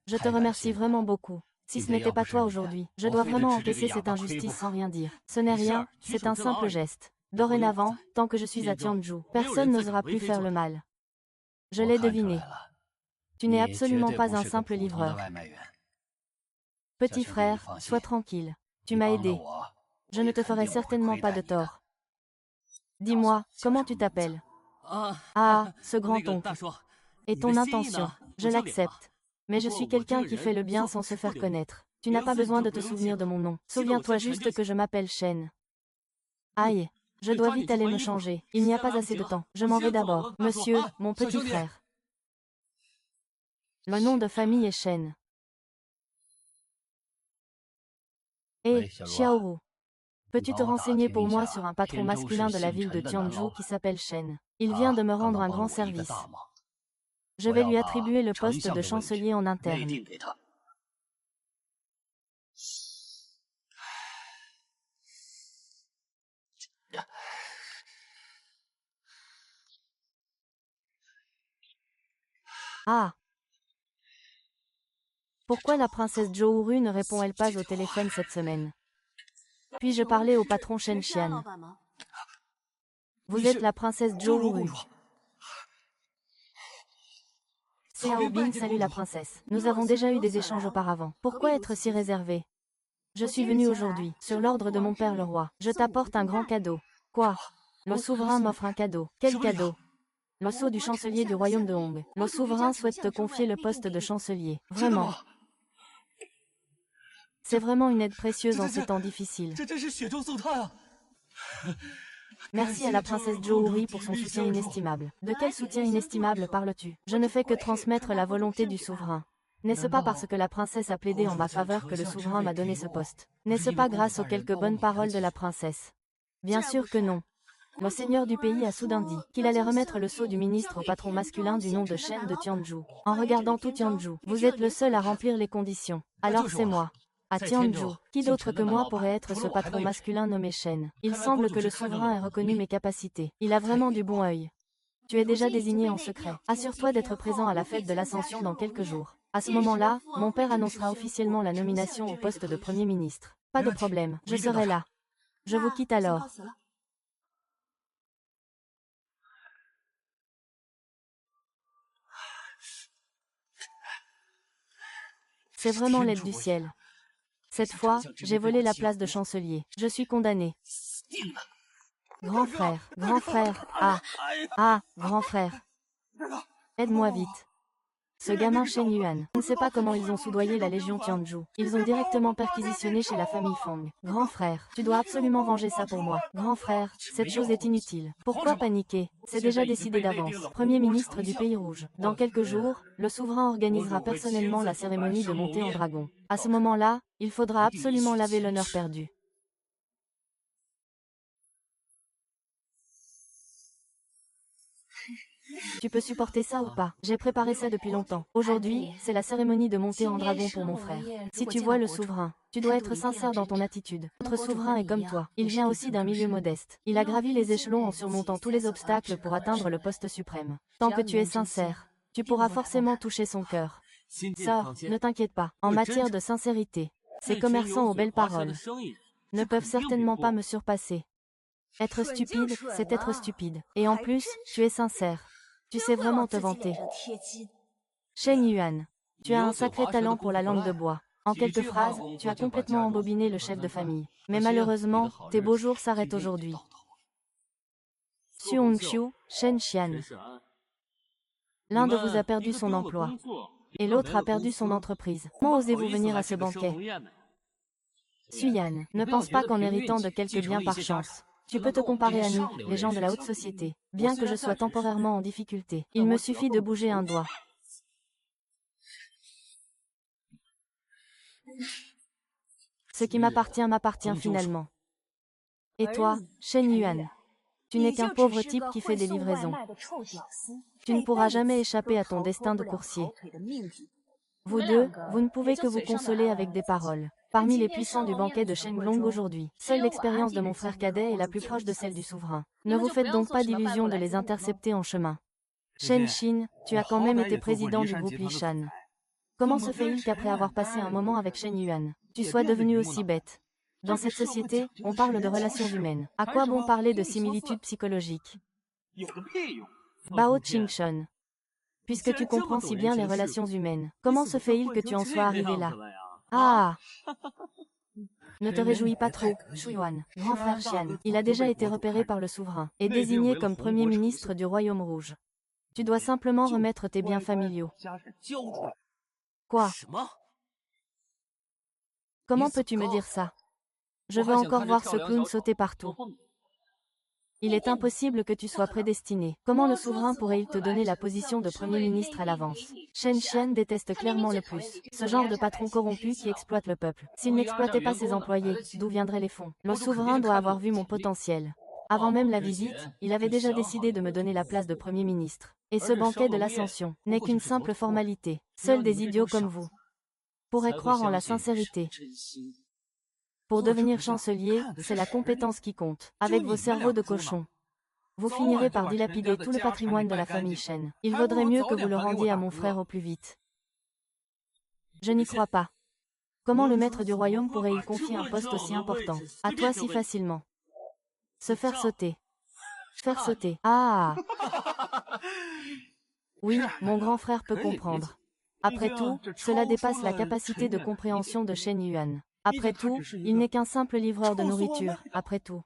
je te remercie vraiment beaucoup. Si ce n'était pas toi aujourd'hui, je dois vraiment encaisser cette injustice sans rien dire. Ce n'est rien, c'est un simple geste. Dorénavant, tant que je suis à Tianzhu, personne n'osera plus faire le mal. Je l'ai deviné. Tu n'es absolument pas un simple livreur. Petit frère, sois tranquille. Tu m'as aidé. Je ne te ferai certainement pas de tort. Dis-moi, comment tu t'appelles? Ah, ce grand-oncle. Et ton intention, je l'accepte. Mais je suis quelqu'un qui fait le bien sans se faire connaître. Tu n'as pas besoin de te souvenir de mon nom. Souviens-toi juste que je m'appelle Shen. Aïe, je dois vite aller me changer. Il n'y a pas assez de temps. Je m'en vais d'abord. Monsieur, mon petit frère. Le nom de famille est Shen. Et, Xiaoru, peux-tu te renseigner pour moi sur un patron masculin de la ville de Tianzhu qui s'appelle Shen? Il vient de me rendre un grand service. Je vais lui attribuer le poste de chancelier en interne. Ah! Pourquoi la princesse Zhou ne répond-elle pas au téléphone cette semaine? Puis-je parler au patron Shen Xian? Vous êtes la princesse Zhou. Xiao Bin salue la princesse. Nous avons déjà eu des échanges auparavant. Pourquoi être si réservé? Je suis venu aujourd'hui, sur l'ordre de mon père le roi. Je t'apporte un grand cadeau. Quoi? Le souverain m'offre un cadeau. Quel cadeau? Le sceau du chancelier du royaume de Hong. Le souverain souhaite te confier le poste de chancelier. Vraiment. C'est vraiment une aide précieuse en ces temps difficiles. Merci à la princesse Zhou pour son soutien inestimable. De quel soutien inestimable parles-tu? Je ne fais que transmettre la volonté du souverain. N'est-ce pas parce que la princesse a plaidé en ma faveur que le souverain m'a donné ce poste? N'est-ce pas grâce aux quelques bonnes paroles de la princesse? Bien sûr que non. Le seigneur du pays a soudain dit qu'il allait remettre le sceau du ministre au patron masculin du nom de Shen de Tianzhu. En regardant tout Tianzhu, vous êtes le seul à remplir les conditions. Alors c'est moi. À Tianzhu, qui d'autre que moi pourrait être ce patron masculin nommé Shen? Il semble que le souverain ait reconnu mes capacités. Il a vraiment du bon œil. Tu es déjà désigné en secret. Assure-toi d'être présent à la fête de l'Ascension dans quelques jours. À ce moment-là, mon père annoncera officiellement la nomination au poste de Premier ministre. Pas de problème, je serai là. Je vous quitte alors. C'est vraiment l'aide du ciel. Cette fois, j'ai volé la place de chancelier. Je suis condamné. Grand frère, ah, grand frère. Aide-moi vite. Ce gamin Shen Yuan. Je ne sais pas comment ils ont soudoyé la légion Tianzhu. Ils ont directement perquisitionné chez la famille Fang. Grand frère, tu dois absolument venger ça pour moi. Grand frère, cette chose est inutile. Pourquoi paniquer? C'est déjà décidé d'avance. Premier ministre du pays rouge. Dans quelques jours, le souverain organisera personnellement la cérémonie de montée en dragon. À ce moment-là, il faudra absolument laver l'honneur perdu. Tu peux supporter ça ou pas? J'ai préparé ça depuis longtemps. Aujourd'hui, c'est la cérémonie de montée en dragon pour mon frère. Si tu vois le souverain, tu dois être sincère dans ton attitude. Notre souverain est comme toi. Il vient aussi d'un milieu modeste. Il a gravi les échelons en surmontant tous les obstacles pour atteindre le poste suprême. Tant que tu es sincère, tu pourras forcément toucher son cœur. Sœur, ne t'inquiète pas. En matière de sincérité, ces commerçants aux belles paroles ne peuvent certainement pas me surpasser. Être stupide, c'est être stupide. Et en plus, tu es sincère. Tu sais vraiment te vanter. Shen Yuan, tu as un sacré talent pour la langue de bois. En quelques phrases, tu as complètement embobiné le chef de famille. Mais malheureusement, tes beaux jours s'arrêtent aujourd'hui. Su Hongxiu, Shen Xian. L'un de vous a perdu son emploi. Et l'autre a perdu son entreprise. Comment osez-vous venir à ce banquet? Suyan, ne pense pas qu'en héritant de quelques biens par chance, tu peux te comparer à nous, les gens de la haute société. Bien que je sois temporairement en difficulté, il me suffit de bouger un doigt. Ce qui m'appartient m'appartient finalement. Et toi, Shen Yuan, tu n'es qu'un pauvre type qui fait des livraisons. Tu ne pourras jamais échapper à ton destin de coursier. Vous deux, vous ne pouvez que vous consoler avec des paroles. Parmi les puissants du banquet de Shenlong aujourd'hui, seule l'expérience de mon frère cadet est la plus proche de celle du souverain. Ne vous faites donc pas d'illusion de les intercepter en chemin. Shen Xin, tu as quand même été président du groupe Lishan. Comment se fait-il qu'après avoir passé un moment avec Shen Yuan, tu sois devenu aussi bête? Dans cette société, on parle de relations humaines. À quoi bon parler de similitudes psychologiques? Bao Qingshun. Puisque tu comprends si bien les relations humaines, comment se fait-il que tu en sois arrivé là? Ah! Ne te réjouis pas trop, Shuyan, grand frère Xian. Il a déjà été repéré par le souverain et désigné comme premier ministre du Royaume Rouge. Tu dois simplement remettre tes biens familiaux. Quoi? Comment peux-tu me dire ça? Je veux encore voir ce clown sauter partout. Il est impossible que tu sois prédestiné. Comment le souverain pourrait-il te donner la position de Premier ministre à l'avance? Shen Xian déteste clairement le plus ce genre de patron corrompu qui exploite le peuple. S'il n'exploitait pas ses employés, d'où viendraient les fonds? Le souverain doit avoir vu mon potentiel. Avant même la visite, il avait déjà décidé de me donner la place de Premier ministre. Et ce banquet de l'ascension n'est qu'une simple formalité. Seuls des idiots comme vous pourraient croire en la sincérité. Pour devenir chancelier, c'est la compétence qui compte. Avec vos cerveaux de cochon, vous finirez par dilapider tout le patrimoine de la famille Shen. Il vaudrait mieux que vous le rendiez à mon frère au plus vite. Je n'y crois pas. Comment le maître du royaume pourrait-il confier un poste aussi important à toi si facilement? Se faire sauter. Faire sauter. Ah! Oui, mon grand frère peut comprendre. Après tout, cela dépasse la capacité de compréhension de Shen Yuan. Après tout, il n'est qu'un simple livreur de nourriture, après tout.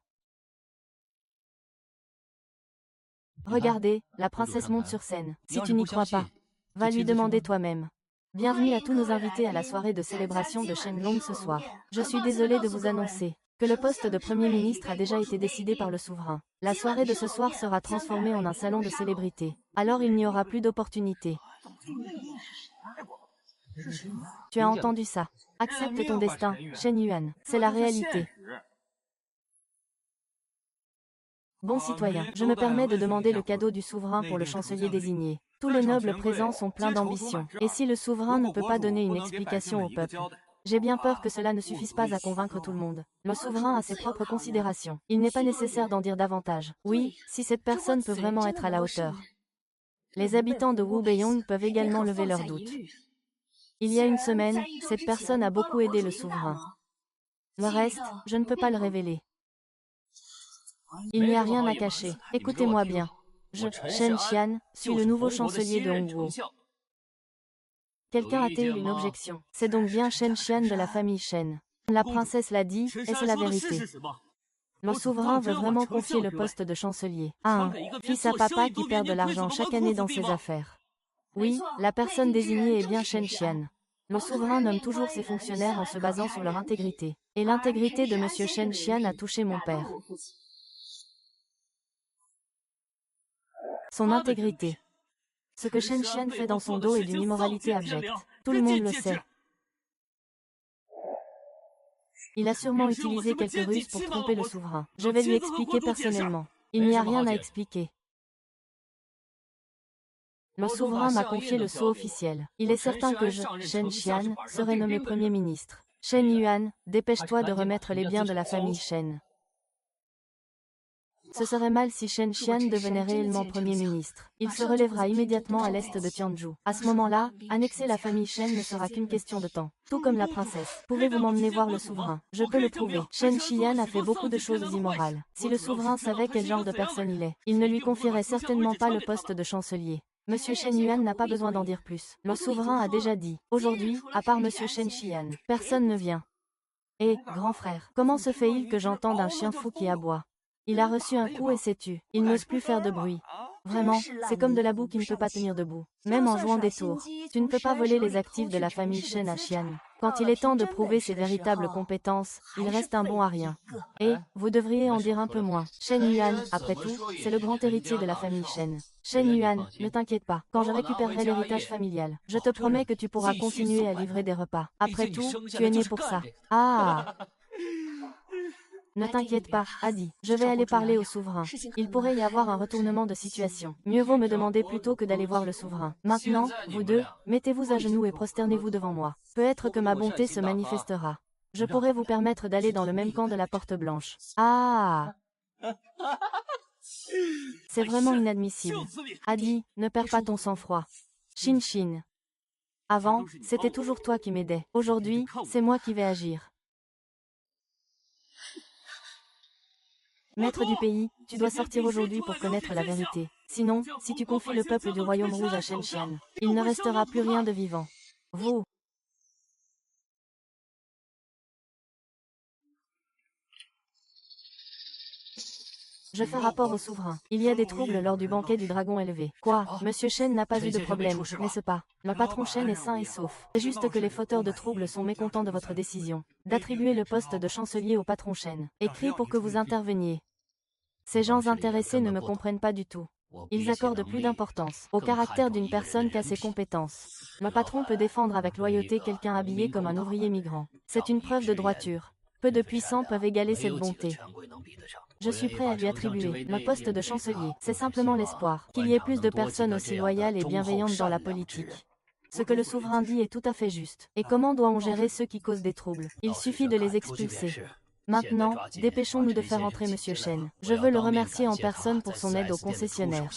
Regardez, la princesse monte sur scène. Si tu n'y crois pas, va lui demander toi-même. Bienvenue à tous nos invités à la soirée de célébration de Shenlong ce soir. Je suis désolée de vous annoncer que le poste de Premier ministre a déjà été décidé par le souverain. La soirée de ce soir sera transformée en un salon de célébrité. Alors il n'y aura plus d'opportunités. Tu as entendu ça? Accepte ton destin, Shen Yuan. C'est la réalité. Bon citoyen, je me permets de demander le cadeau du souverain pour le chancelier désigné. Tous les nobles présents sont pleins d'ambition. Et si le souverain ne peut pas donner une explication au peuple? J'ai bien peur que cela ne suffise pas à convaincre tout le monde. Le souverain a ses propres considérations. Il n'est pas nécessaire d'en dire davantage. Oui, si cette personne peut vraiment être à la hauteur. Les habitants de Wu Beiyong peuvent également lever leurs doutes. Il y a une semaine, cette personne a beaucoup aidé le souverain. Le reste, je ne peux pas le révéler. Il n'y a rien à cacher. Écoutez-moi bien. Je, Shen Xian, suis le nouveau chancelier de Hongguo. Quelqu'un a-t-il une objection? C'est donc bien Shen Xian de la famille Shen. La princesse l'a dit, et c'est la vérité. Le souverain veut vraiment confier le poste de chancelier à un fils à papa qui perd de l'argent chaque année dans ses affaires. Oui, la personne désignée est bien Shen Xian. Le souverain nomme toujours ses fonctionnaires en se basant sur leur intégrité. Et l'intégrité de M. Shen Xian a touché mon père. Son intégrité. Ce que Shen Xian fait dans son dos est d'une immoralité abjecte. Tout le monde le sait. Il a sûrement utilisé quelques ruses pour tromper le souverain. Je vais lui expliquer personnellement. Il n'y a rien à expliquer. Le souverain m'a confié le sceau officiel. Il est certain que je, Shen Xian, serai nommé Premier ministre. Shen Yuan, dépêche-toi de remettre les biens de la famille Shen. Ce serait mal si Shen Xian devenait réellement Premier ministre. Il se relèvera immédiatement à l'est de Tianzhu. À ce moment-là, annexer la famille Shen ne sera qu'une question de temps. Tout comme la princesse. Pouvez-vous m'emmener voir le souverain? Je peux le prouver. Shen Xian a fait beaucoup de choses immorales. Si le souverain savait quel genre de personne il ne lui confierait certainement pas le poste de chancelier. Monsieur Shen Yuan n'a pas besoin d'en dire plus. Le souverain a déjà dit. Aujourd'hui, à part Monsieur Shen Xian, personne ne vient. Et, grand frère, comment se fait-il que j'entende un chien fou qui aboie? Il a reçu un coup et s'est tu. Il n'ose plus faire de bruit. Vraiment, c'est comme de la boue qui ne peut pas tenir debout. Même en jouant des tours. Tu ne peux pas voler les actifs de la famille Shen à Xian. Quand il est temps de prouver ses véritables compétences, il reste un bon à rien. Et, vous devriez en dire un peu moins. Shen Yuan, après tout, c'est le grand héritier de la famille Shen. Shen Yuan, ne t'inquiète pas, quand je récupérerai l'héritage familial, je te promets que tu pourras continuer à livrer des repas. Après tout, tu es né pour ça. Ah! Ne t'inquiète pas, Adi, je vais aller parler au souverain. Il pourrait y avoir un retournement de situation. Mieux vaut me demander plutôt que d'aller voir le souverain. Maintenant, vous deux, mettez-vous à genoux et prosternez-vous devant moi. Peut-être que ma bonté se manifestera. Je pourrais vous permettre d'aller dans le même camp de la Porte Blanche. Ah! C'est vraiment inadmissible. Adi, ne perds pas ton sang-froid. Shin Shin. Avant, c'était toujours toi qui m'aidais. Aujourd'hui, c'est moi qui vais agir. Maître du pays, tu dois sortir aujourd'hui pour connaître la vérité. Sinon, si tu confies le peuple du Royaume Rouge à Shen Xian, il ne restera plus rien de vivant. Vous. Je fais rapport au souverain. Il y a des troubles lors du banquet du dragon élevé. Quoi? Monsieur Shen n'a pas eu de problème, n'est-ce pas? Le patron Shen est sain et sauf. C'est juste que les fauteurs de troubles sont mécontents de votre décision d'attribuer le poste de chancelier au patron Shen. Écrit pour que vous interveniez. Ces gens intéressés ne me comprennent pas du tout. Ils accordent plus d'importance au caractère d'une personne qu'à ses compétences. Le patron peut défendre avec loyauté quelqu'un habillé comme un ouvrier migrant. C'est une preuve de droiture. Peu de puissants peuvent égaler cette bonté. Je suis prêt à lui attribuer le poste de chancelier. C'est simplement l'espoir qu'il y ait plus de personnes aussi loyales et bienveillantes dans la politique. Ce que le souverain dit est tout à fait juste. Et comment doit-on gérer ceux qui causent des troubles? Il suffit de les expulser. Maintenant, dépêchons-nous de faire entrer Monsieur Shen. Je veux le remercier en personne pour son aide au concessionnaire.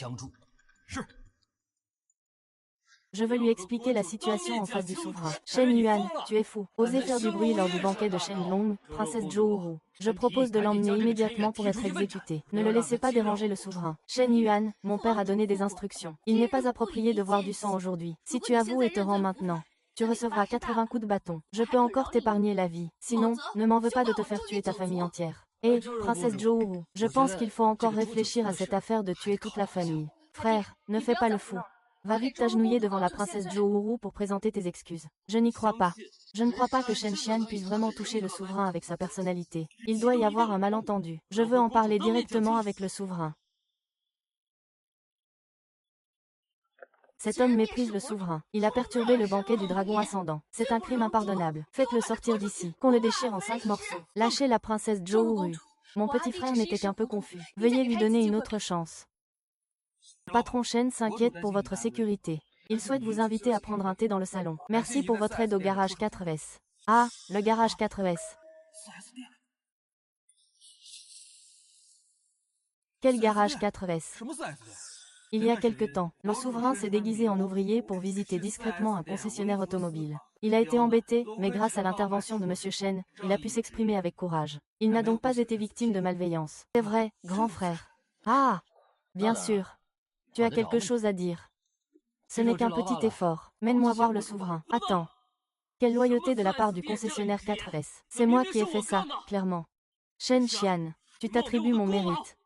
Je veux lui expliquer la situation en face du souverain. Shen Yuan, tu es fou. Osez faire du bruit lors du banquet de Shenlong, princesse Zhou. Je propose de l'emmener immédiatement pour être exécuté. Ne le laissez pas déranger le souverain. Shen Yuan, mon père a donné des instructions. Il n'est pas approprié de voir du sang aujourd'hui. Si tu avoues et te rends maintenant, tu recevras 80 coups de bâton. Je peux encore t'épargner la vie. Sinon, ne m'en veux pas de te faire tuer ta famille entière. Et, princesse Zhou, je pense qu'il faut encore réfléchir à cette affaire de tuer toute la famille. Frère, ne fais pas le fou. Va vite t'agenouiller devant la princesse Zhou pour présenter tes excuses. Je n'y crois pas. Je ne crois pas que Shen Xian puisse vraiment toucher le souverain avec sa personnalité. Il doit y avoir un malentendu. Je veux en parler directement avec le souverain. Cet homme méprise le souverain. Il a perturbé le banquet du dragon ascendant. C'est un crime impardonnable. Faites-le sortir d'ici. Qu'on le déchire en 5 morceaux. Lâchez la princesse Zhou. Mon petit frère n'était qu'un peu confus. Veuillez lui donner une autre chance. Le patron Shen s'inquiète pour votre sécurité. Il souhaite vous inviter à prendre un thé dans le salon. Merci pour votre aide au garage 4S. Ah, le garage 4S. Quel garage 4S? Il y a quelque temps, le souverain s'est déguisé en ouvrier pour visiter discrètement un concessionnaire automobile. Il a été embêté, mais grâce à l'intervention de Monsieur Shen, il a pu s'exprimer avec courage. Il n'a donc pas été victime de malveillance. C'est vrai, grand frère. Ah! Bien sûr. Tu as quelque chose à dire. Ce n'est qu'un petit effort. Mène-moi voir le souverain. Attends. Quelle loyauté de la part du concessionnaire 4S. C'est moi qui ai fait ça, clairement. Shen Xian, tu t'attribues mon mérite.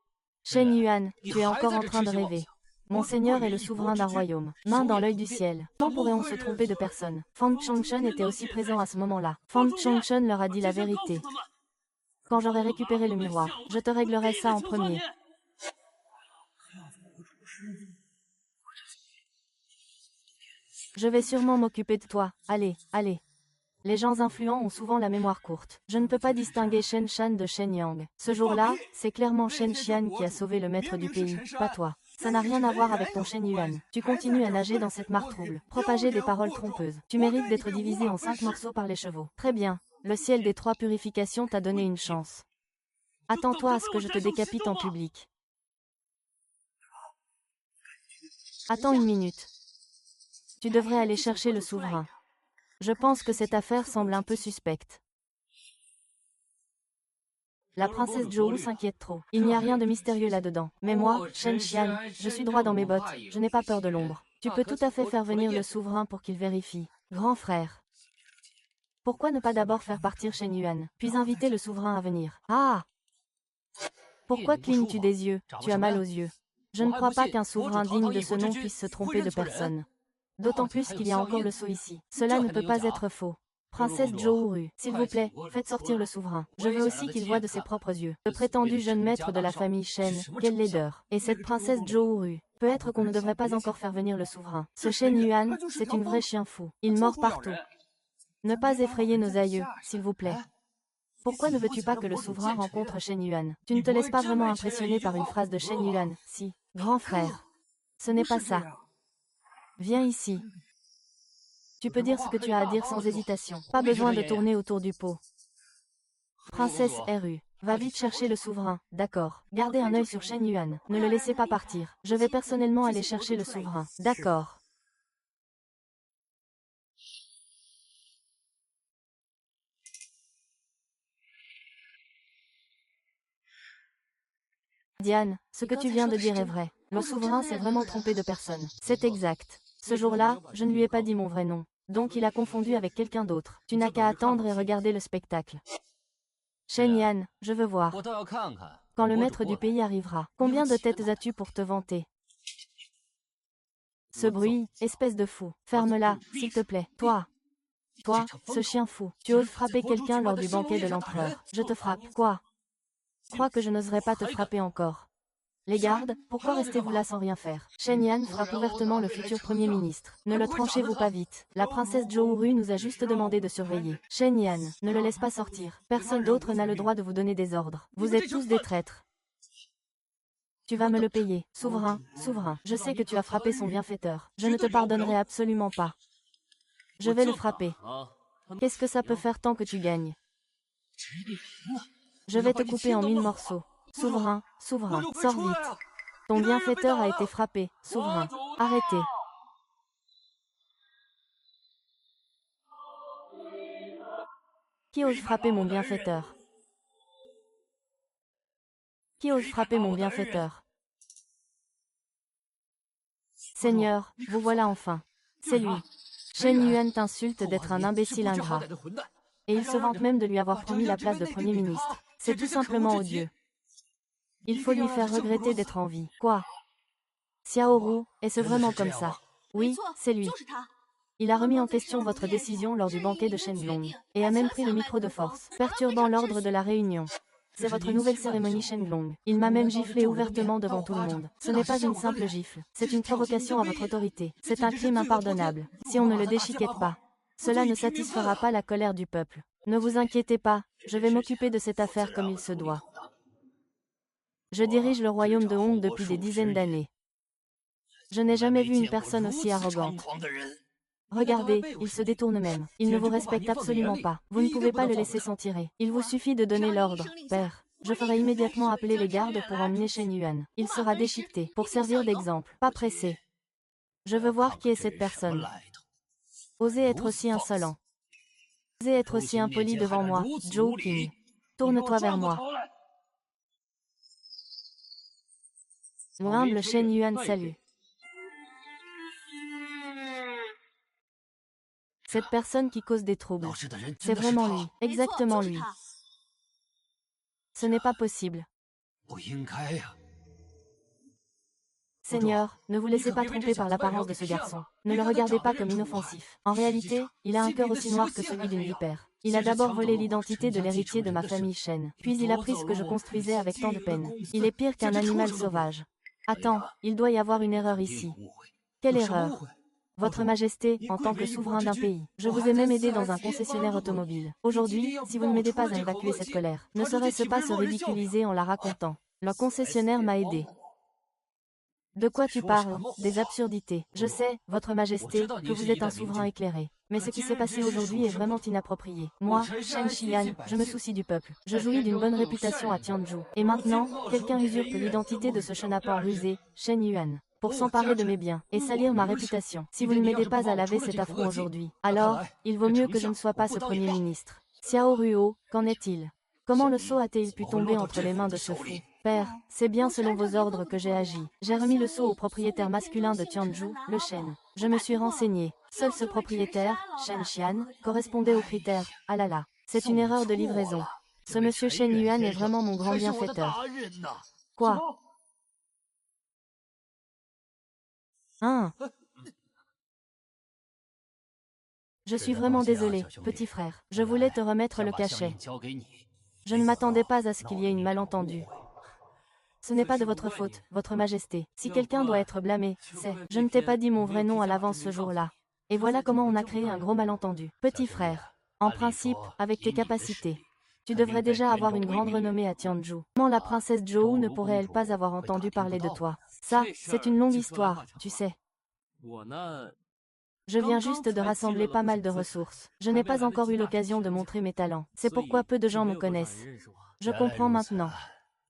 Shen Yuan, tu es encore en train de rêver. Mon seigneur est le souverain d'un royaume. Main dans l'œil du ciel. Quand pourrait-on se tromper de personne? Fang Chongshun était aussi présent à ce moment-là. Fang Chongshun leur a dit la vérité. Quand j'aurai récupéré le miroir, je te réglerai ça en premier. Je vais sûrement m'occuper de toi. Allez, allez. Les gens influents ont souvent la mémoire courte. Je ne peux pas distinguer Shen Shan de Shen Yang. Ce jour-là, c'est clairement Shen Xian qui a sauvé le maître du pays, pas toi. Ça n'a rien à voir avec ton Shen Yuan. Tu continues à nager dans cette mare trouble, propager des paroles trompeuses. Tu mérites d'être divisé en 5 morceaux par les chevaux. Très bien. Le ciel des 3 purifications t'a donné une chance. Attends-toi à ce que je te décapite en public. Attends une minute. Tu devrais aller chercher le souverain. Je pense que cette affaire semble un peu suspecte. La princesse Zhou s'inquiète trop. Il n'y a rien de mystérieux là-dedans. Mais moi, Shen Xian, je suis droit dans mes bottes. Je n'ai pas peur de l'ombre. Tu peux tout à fait faire venir le souverain pour qu'il vérifie. Grand frère. Pourquoi ne pas d'abord faire partir Shen Yuan, puis inviter le souverain à venir? Ah! Pourquoi clignes-tu des yeux? Tu as mal aux yeux. Je ne crois pas qu'un souverain digne de ce nom puisse se tromper de personne. D'autant plus qu'il y a encore le sceau ici. Cela ne peut pas être faux. Princesse Zhou, s'il vous plaît, faites sortir le souverain. Je veux aussi qu'il voie de ses propres yeux. Le prétendu jeune maître de la famille Shen, quelle laideur. Et cette princesse Zhou. Peut-être qu'on ne devrait pas encore faire venir le souverain. Ce Shen Yuan, c'est une vraie chien fou. Il mord partout. Ne pas effrayer nos aïeux, s'il vous plaît. Pourquoi ne veux-tu pas que le souverain rencontre Shen Yuan? Tu ne te laisses pas vraiment impressionner par une phrase de Shen Yuan, si. Grand frère. Ce n'est pas ça. Viens ici. Tu peux dire ce que tu as à dire sans hésitation. Pas besoin de tourner autour du pot. Princesse Ru. Va vite chercher le souverain, d'accord. Gardez un œil sur Shen Yuan. Ne le laissez pas partir. Je vais personnellement aller chercher le souverain. D'accord. Diane, ce que tu viens de dire est vrai. Le souverain s'est vraiment trompé de personne. C'est exact. Ce jour-là, je ne lui ai pas dit mon vrai nom. Donc il a confondu avec quelqu'un d'autre. Tu n'as qu'à attendre et regarder le spectacle. Shen Yan, je veux voir. Quand le maître du pays arrivera, combien de têtes as-tu pour te vanter? Ce bruit, espèce de fou. Ferme-la, s'il te plaît. Toi, ce chien fou. Tu oses frapper quelqu'un lors du banquet de l'empereur. Je te frappe. Quoi? Crois que je n'oserais pas te frapper encore. Les gardes, pourquoi restez-vous là sans rien faire? Shen Yan frappe ouvertement le futur Premier ministre. Ne le tranchez-vous pas vite. La princesse Zhou nous a juste demandé de surveiller. Shen Yan, ne le laisse pas sortir. Personne d'autre n'a le droit de vous donner des ordres. Vous êtes tous des traîtres. Tu vas me le payer. Souverain, souverain. Je sais que tu as frappé son bienfaiteur. Je ne te pardonnerai absolument pas. Je vais le frapper. Qu'est-ce que ça peut faire tant que tu gagnes? Je vais te couper en 1000 morceaux. Souverain, souverain, sors vite. Ton bienfaiteur a été frappé. Souverain, arrêtez. Qui ose frapper mon bienfaiteur? Qui ose frapper mon bienfaiteur? Seigneur, vous voilà enfin. C'est lui. Shen Yuan t'insulte d'être un imbécile ingrat. Et il se vante même de lui avoir promis la place de Premier ministre. C'est tout simplement odieux. Il faut lui faire regretter d'être en vie. Quoi? Xiaoru, est-ce vraiment comme ça? Oui, c'est lui. Il a remis en question votre décision lors du banquet de Shenlong, et a même pris le micro de force, perturbant l'ordre de la réunion. C'est votre nouvelle cérémonie Shenlong. Il m'a même giflé ouvertement devant tout le monde. Ce n'est pas une simple gifle, c'est une provocation à votre autorité. C'est un crime impardonnable, si on ne le déchiquette pas. Cela ne satisfera pas la colère du peuple. Ne vous inquiétez pas, je vais m'occuper de cette affaire comme il se doit. Je dirige le royaume de Hong depuis des dizaines d'années. Je n'ai jamais vu une personne aussi arrogante. Regardez, il se détourne même. Il ne vous respecte absolument pas. Vous ne pouvez pas le laisser s'en tirer. Il vous suffit de donner l'ordre, père. Je ferai immédiatement appeler les gardes pour emmener Shen Yuan. Il sera déchiqueté, pour servir d'exemple. Pas pressé. Je veux voir qui est cette personne. Osez être aussi insolent. Osez être aussi impoli devant moi, Zhou King. Tourne-toi vers moi. Mon humble Shen Yuan salue. Cette personne qui cause des troubles. C'est vraiment lui, exactement lui. Ce n'est pas possible. Seigneur, ne vous laissez pas tromper par l'apparence de ce garçon. Ne le regardez pas comme inoffensif. En réalité, il a un cœur aussi noir que celui d'une vipère. Il a d'abord volé l'identité de l'héritier de ma famille Shen. Puis il a pris ce que je construisais avec tant de peine. Il est pire qu'un animal sauvage. Attends, il doit y avoir une erreur ici. Quelle erreur? Votre Majesté, en tant que souverain d'un pays, je vous ai même aidé dans un concessionnaire automobile. Aujourd'hui, si vous ne m'aidez pas à évacuer cette colère, ne serait-ce pas se ridiculiser en la racontant? Le concessionnaire m'a aidé. De quoi tu parles? Des absurdités. Je sais, Votre Majesté, que vous êtes un souverain éclairé. Mais ce qui s'est passé aujourd'hui est vraiment inapproprié. Moi, Shen Xian, je me soucie du peuple. Je jouis d'une bonne réputation à Tianzhu. Et maintenant, quelqu'un usurpe l'identité de ce chenapan rusé, Shen Yuan, pour s'emparer de mes biens et salir ma réputation. Si vous ne m'aidez pas à laver cet affront aujourd'hui, alors, il vaut mieux que je ne sois pas ce Premier ministre. Xiao Ruo, qu'en est-il? Comment le sceau a-t-il pu tomber entre les mains de ce fou? Père, c'est bien selon vos ordres que j'ai agi. J'ai remis le sceau au propriétaire masculin de Tianzhu, le Shen. Je me suis renseigné. Seul ce propriétaire, Shen Xian, correspondait aux critères. Ah là là, c'est une erreur de livraison. Ce monsieur Shen Yuan est vraiment mon grand bienfaiteur. Quoi? Hein? Je suis vraiment désolé, petit frère. Je voulais te remettre le cachet. Je ne m'attendais pas à ce qu'il y ait une malentendu. Ce n'est pas de votre faute, votre majesté. Si quelqu'un doit être blâmé, c'est... Je ne t'ai pas dit mon vrai nom à l'avance ce jour-là. Et voilà comment on a créé un gros malentendu. Petit frère, en principe, avec tes capacités, tu devrais déjà avoir une grande renommée à Tianzhu. Comment la princesse Zhou ne pourrait-elle pas avoir entendu parler de toi? Ça, c'est une longue histoire, tu sais. Je viens juste de rassembler pas mal de ressources. Je n'ai pas encore eu l'occasion de montrer mes talents. C'est pourquoi peu de gens me connaissent. Je comprends maintenant.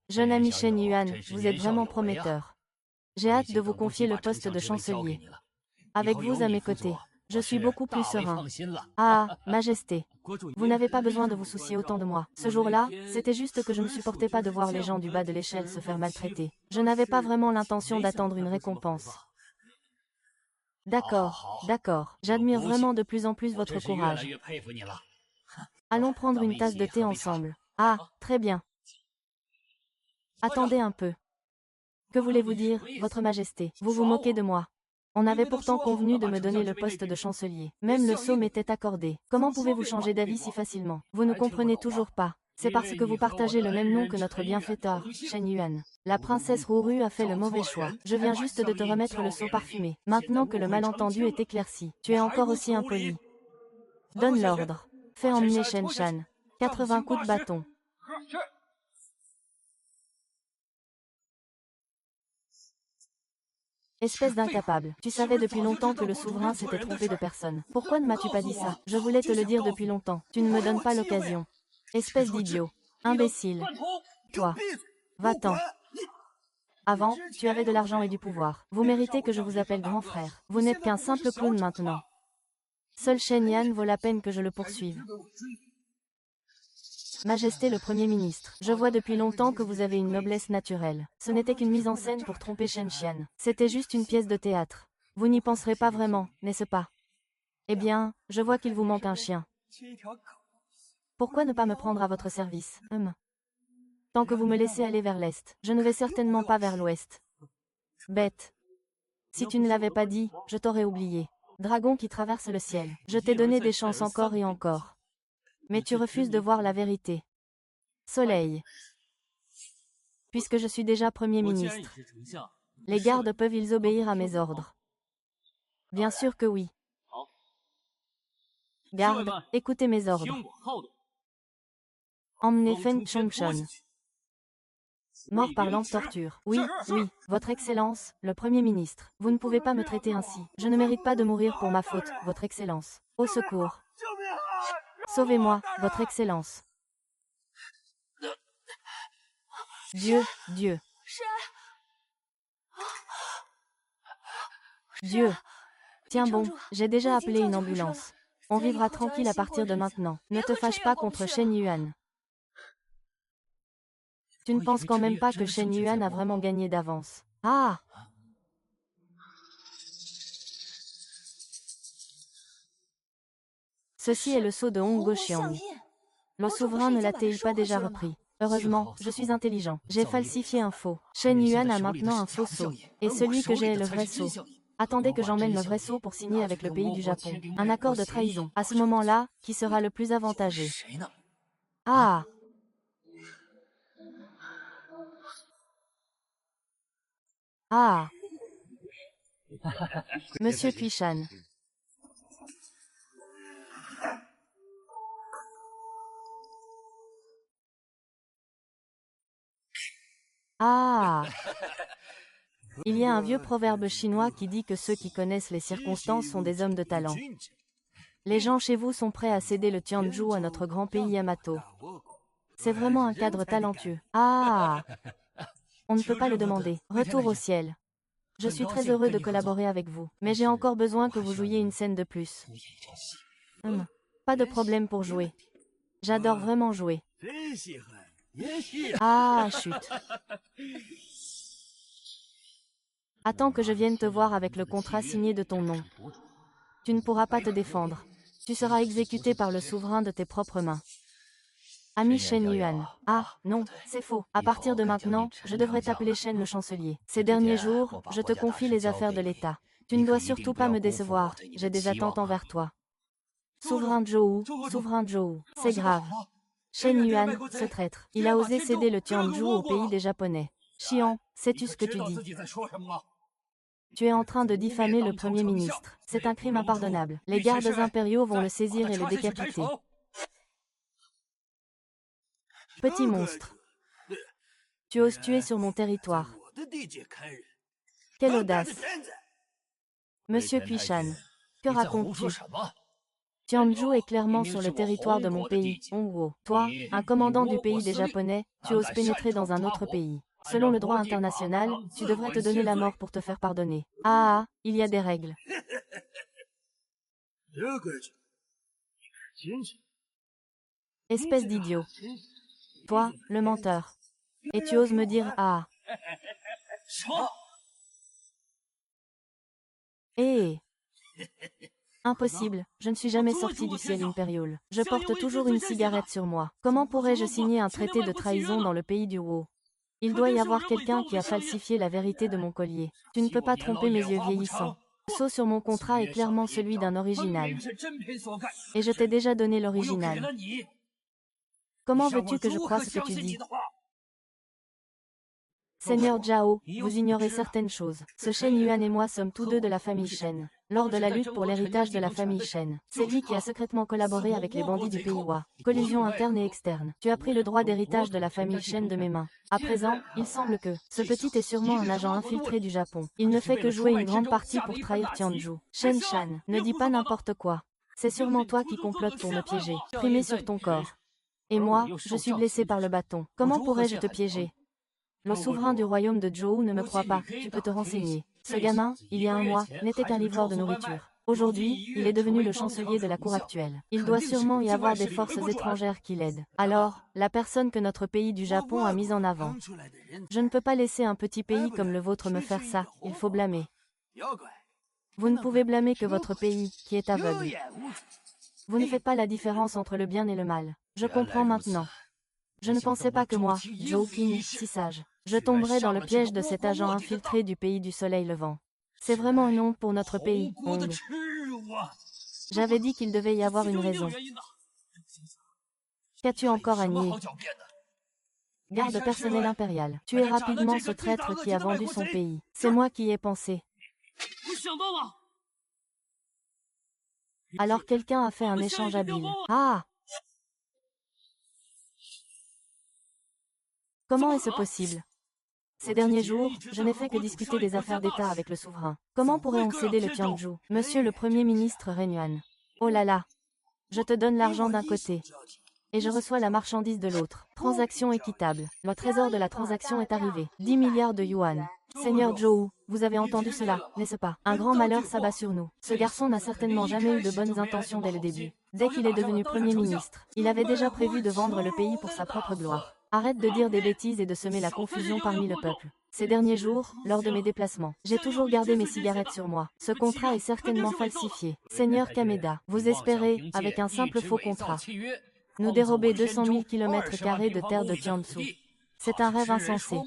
Jeune ami Shen Yuan, vous êtes vraiment prometteur. J'ai hâte de vous confier le poste de chancelier. Avec vous à mes côtés, je suis beaucoup plus serein. Ah, Majesté, vous n'avez pas besoin de vous soucier autant de moi. Ce jour-là, c'était juste que je ne supportais pas de voir les gens du bas de l'échelle se faire maltraiter. Je n'avais pas vraiment l'intention d'attendre une récompense. D'accord, d'accord. J'admire vraiment de plus en plus votre courage. Allons prendre une tasse de thé ensemble. Ah, très bien. Attendez un peu. Que voulez-vous dire, votre majesté? Vous vous moquez de moi. On avait pourtant convenu de me donner le poste de chancelier. Même le sceau m'était accordé. Comment pouvez-vous changer d'avis si facilement? Vous ne comprenez toujours pas. C'est parce que vous partagez le même nom que notre bienfaiteur, Shen Yuan. La princesse Ruru a fait le mauvais choix. Je viens juste de te remettre le sceau parfumé. Maintenant que le malentendu est éclairci, tu es encore aussi impoli. Donne l'ordre. Fais emmener Shen Shan. 80 coups de bâton. Espèce d'incapable. Tu savais depuis longtemps que le souverain s'était trompé de personne. Pourquoi ne m'as-tu pas dit ça? Je voulais te le dire depuis longtemps. Tu ne me donnes pas l'occasion. Espèce d'idiot. Imbécile. Toi. Va-t'en. Avant, tu avais de l'argent et du pouvoir. Vous méritez que je vous appelle grand frère. Vous n'êtes qu'un simple clown maintenant. Seul Shen Yan vaut la peine que je le poursuive. Majesté le Premier ministre, je vois depuis longtemps que vous avez une noblesse naturelle. Ce n'était qu'une mise en scène pour tromper Shen Xian. C'était juste une pièce de théâtre. Vous n'y penserez pas vraiment, n'est-ce pas? Eh bien, je vois qu'il vous manque un chien. Pourquoi ne pas me prendre à votre service? Tant que vous me laissez aller vers l'est, je ne vais certainement pas vers l'ouest. Bête. Si tu ne l'avais pas dit, je t'aurais oublié. Dragon qui traverse le ciel. Je t'ai donné des chances encore et encore. Mais tu refuses de voir la vérité. Soleil. Puisque je suis déjà Premier ministre, les gardes peuvent-ils obéir à mes ordres? Bien sûr que oui. Garde, écoutez mes ordres. Emmenez Feng Chongshun. Mort par lampe torture. Oui, oui, votre Excellence, le Premier ministre. Vous ne pouvez pas me traiter ainsi. Je ne mérite pas de mourir pour ma faute, votre Excellence. Au secours. Sauvez-moi, votre Excellence. Dieu, Dieu. Dieu. Tiens bon, j'ai déjà appelé une ambulance. On vivra tranquille à partir de maintenant. Ne te fâche pas contre Shen Yuan. Tu ne penses quand même pas que Shen Yuan a vraiment gagné d'avance. Ah! Ceci est le sceau de Hong Xiang. Le souverain ne l'a-t-il pas déjà repris? Heureusement, je suis intelligent. J'ai falsifié un faux. Shen Yuan a maintenant un faux sceau. Et celui que j'ai est le vrai sceau. Attendez que j'emmène le vrai sceau pour signer avec le pays du Japon. Un accord de trahison. À ce moment-là, qui sera le plus avantagé? Ah! Ah! Monsieur Kuishan. Ah! Il y a un vieux proverbe chinois qui dit que ceux qui connaissent les circonstances sont des hommes de talent. Les gens chez vous sont prêts à céder le Tianzhu à notre grand pays Yamato. C'est vraiment un cadre talentueux. Ah! On ne peut pas le demander. Retour au ciel. Je suis très heureux de collaborer avec vous, mais j'ai encore besoin que vous jouiez une scène de plus. Pas de problème pour jouer. J'adore vraiment jouer. Ah, chut. Attends que je vienne te voir avec le contrat signé de ton nom. Tu ne pourras pas te défendre. Tu seras exécuté par le souverain de tes propres mains. Ami Shen Yuan. Ah, non, c'est faux. À partir de maintenant, je devrais t'appeler Shen le chancelier. Ces derniers jours, je te confie les affaires de l'État. Tu ne dois surtout pas me décevoir, j'ai des attentes envers toi. Souverain Zhou, souverain Zhou, c'est grave. Shen Yuan, ce traître, il a osé céder le Tianzhu au pays des Japonais. Xian, sais-tu ce que tu dis? Tu es en train de diffamer le Premier ministre. C'est un crime impardonnable. Les gardes impériaux vont le saisir et le décapiter. Petit monstre. Tu oses tuer sur mon territoire. Quelle audace. Monsieur Puishan, que racontes-tu? Tianzhu est clairement sur le territoire de mon pays, Hongwo. Toi, un commandant du pays des Japonais, tu oses pénétrer dans un autre pays. Selon le droit international, tu devrais te donner la mort pour te faire pardonner. Ah, il y a des règles. Espèce d'idiot. Toi, le menteur. Et tu oses me dire ah. Eh. Impossible, je ne suis jamais sorti du ciel impérial. Je porte toujours une cigarette sur moi. Comment pourrais-je signer un traité de trahison dans le pays du Wu? Il doit y avoir quelqu'un qui a falsifié la vérité de mon collier. Tu ne peux pas tromper mes yeux vieillissants. Le sceau sur mon contrat est clairement celui d'un original. Et je t'ai déjà donné l'original. Comment veux-tu que je croie ce que tu dis? Seigneur Zhao, vous ignorez certaines choses. Ce Shen Yuan et moi sommes tous deux de la famille Shen. Lors de la lutte pour l'héritage de la famille Shen, c'est lui qui a secrètement collaboré avec les bandits du pays Wa. Collusion interne et externe. Tu as pris le droit d'héritage de la famille Shen de mes mains. À présent, il semble que ce petit est sûrement un agent infiltré du Japon. Il ne fait que jouer une grande partie pour trahir Tianzhu. Shen Shan, ne dis pas n'importe quoi. C'est sûrement toi qui complotes pour me piéger. Primé sur ton corps. Et moi, je suis blessé par le bâton. Comment pourrais-je te piéger? Le souverain du royaume de Zhou ne me croit pas, tu peux te renseigner. Ce gamin, il y a un mois, n'était qu'un livreur de nourriture. Aujourd'hui, il est devenu le chancelier de la cour actuelle. Il doit sûrement y avoir des forces étrangères qui l'aident. Alors, la personne que notre pays du Japon a mise en avant. Je ne peux pas laisser un petit pays comme le vôtre me faire ça, il faut blâmer. Vous ne pouvez blâmer que votre pays, qui est aveugle. Vous ne faites pas la différence entre le bien et le mal. Je comprends maintenant. Je ne pensais pas que moi, Zhou Qing, si sage, je tomberais dans le piège de cet agent infiltré du pays du soleil levant. C'est vraiment une honte pour notre pays, Hong. J'avais dit qu'il devait y avoir une raison. Qu'as-tu encore à nier? Garde personnel impérial. Tu es rapidement ce traître qui a vendu son pays. C'est moi qui y ai pensé. Alors quelqu'un a fait un échange habile. Ah! Comment est-ce possible? Ces derniers jours, je n'ai fait que discuter des affaires d'État avec le souverain. Comment pourrait-on céder le Tianzhu? Monsieur le Premier ministre Renyuan. Oh là là! Je te donne l'argent d'un côté. Et je reçois la marchandise de l'autre. Transaction équitable. Le trésor de la transaction est arrivé. 10 milliards de yuan. Seigneur Zhou, vous avez entendu cela, n'est-ce pas? Un grand malheur s'abat sur nous. Ce garçon n'a certainement jamais eu de bonnes intentions dès le début. Dès qu'il est devenu Premier ministre, il avait déjà prévu de vendre le pays pour sa propre gloire. Arrête de dire des bêtises et de semer la confusion parmi le peuple. Ces derniers jours, lors de mes déplacements, j'ai toujours gardé mes cigarettes sur moi. Ce contrat est certainement falsifié. Seigneur Kameda, vous espérez, avec un simple faux contrat, nous dérober 200 000 km² de terre de Tianzhu. C'est un rêve insensé.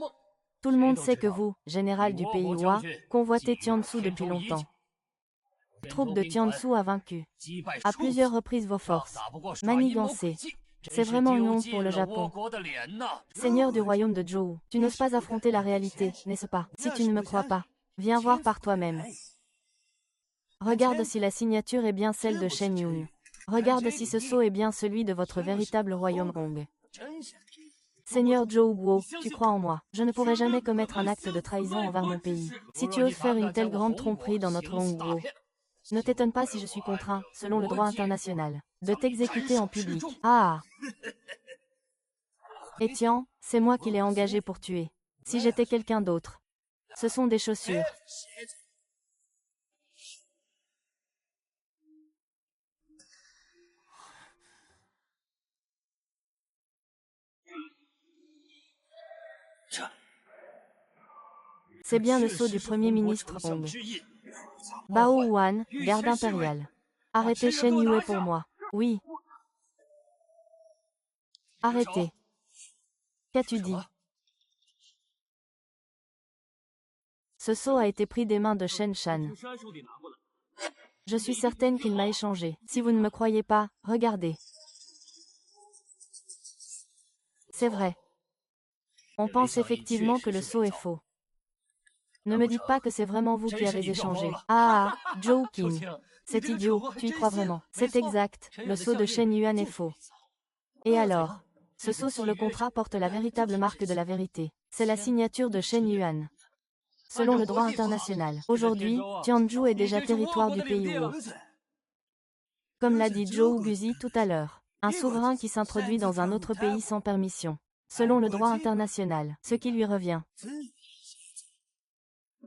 Tout le monde sait que vous, général du pays Wa, convoitez Tianzhu depuis longtemps. La troupe de Tianzhu a vaincu à plusieurs reprises vos forces. Manigancé. C'est vraiment une honte pour le Japon. Seigneur du royaume de Zhou, tu n'oses pas affronter la réalité, n'est-ce pas? Si tu ne me crois pas, viens voir par toi-même. Regarde si la signature est bien celle de Shen Yun. Regarde si ce sceau est bien celui de votre véritable royaume Hong. Seigneur Zhou Guo, tu crois en moi. Je ne pourrai jamais commettre un acte de trahison envers mon pays. Si tu oses faire une telle grande tromperie dans notre Hongguo, ne t'étonne pas si je suis contraint, selon le droit international, de t'exécuter en public. Ah! Etienne, c'est moi qui l'ai engagé pour tuer. Si j'étais quelqu'un d'autre. Ce sont des chaussures. C'est bien le sceau du Premier ministre Hong. Bao Wan, garde impériale. Arrêtez Shen Yue pour moi. Oui. Arrêtez. Qu'as-tu dit? Ce sceau a été pris des mains de Shen Shan. Je suis certaine qu'il m'a échangé. Si vous ne me croyez pas, regardez. C'est vrai. On pense effectivement que le sceau est faux. Ne me dites pas que c'est vraiment vous qui avez échangé. Ah, Zhou Qing. C'est idiot, tu y crois vraiment. C'est exact, le sceau de Shen Yuan est faux. Et alors? Ce sceau sur le contrat porte la véritable marque de la vérité. C'est la signature de Shen Yuan. Selon le droit international, aujourd'hui, Tianzhou est déjà territoire du pays Wu. Comme l'a dit Zhou Guzi tout à l'heure, un souverain qui s'introduit dans un autre pays sans permission. Selon le droit international, ce qui lui revient.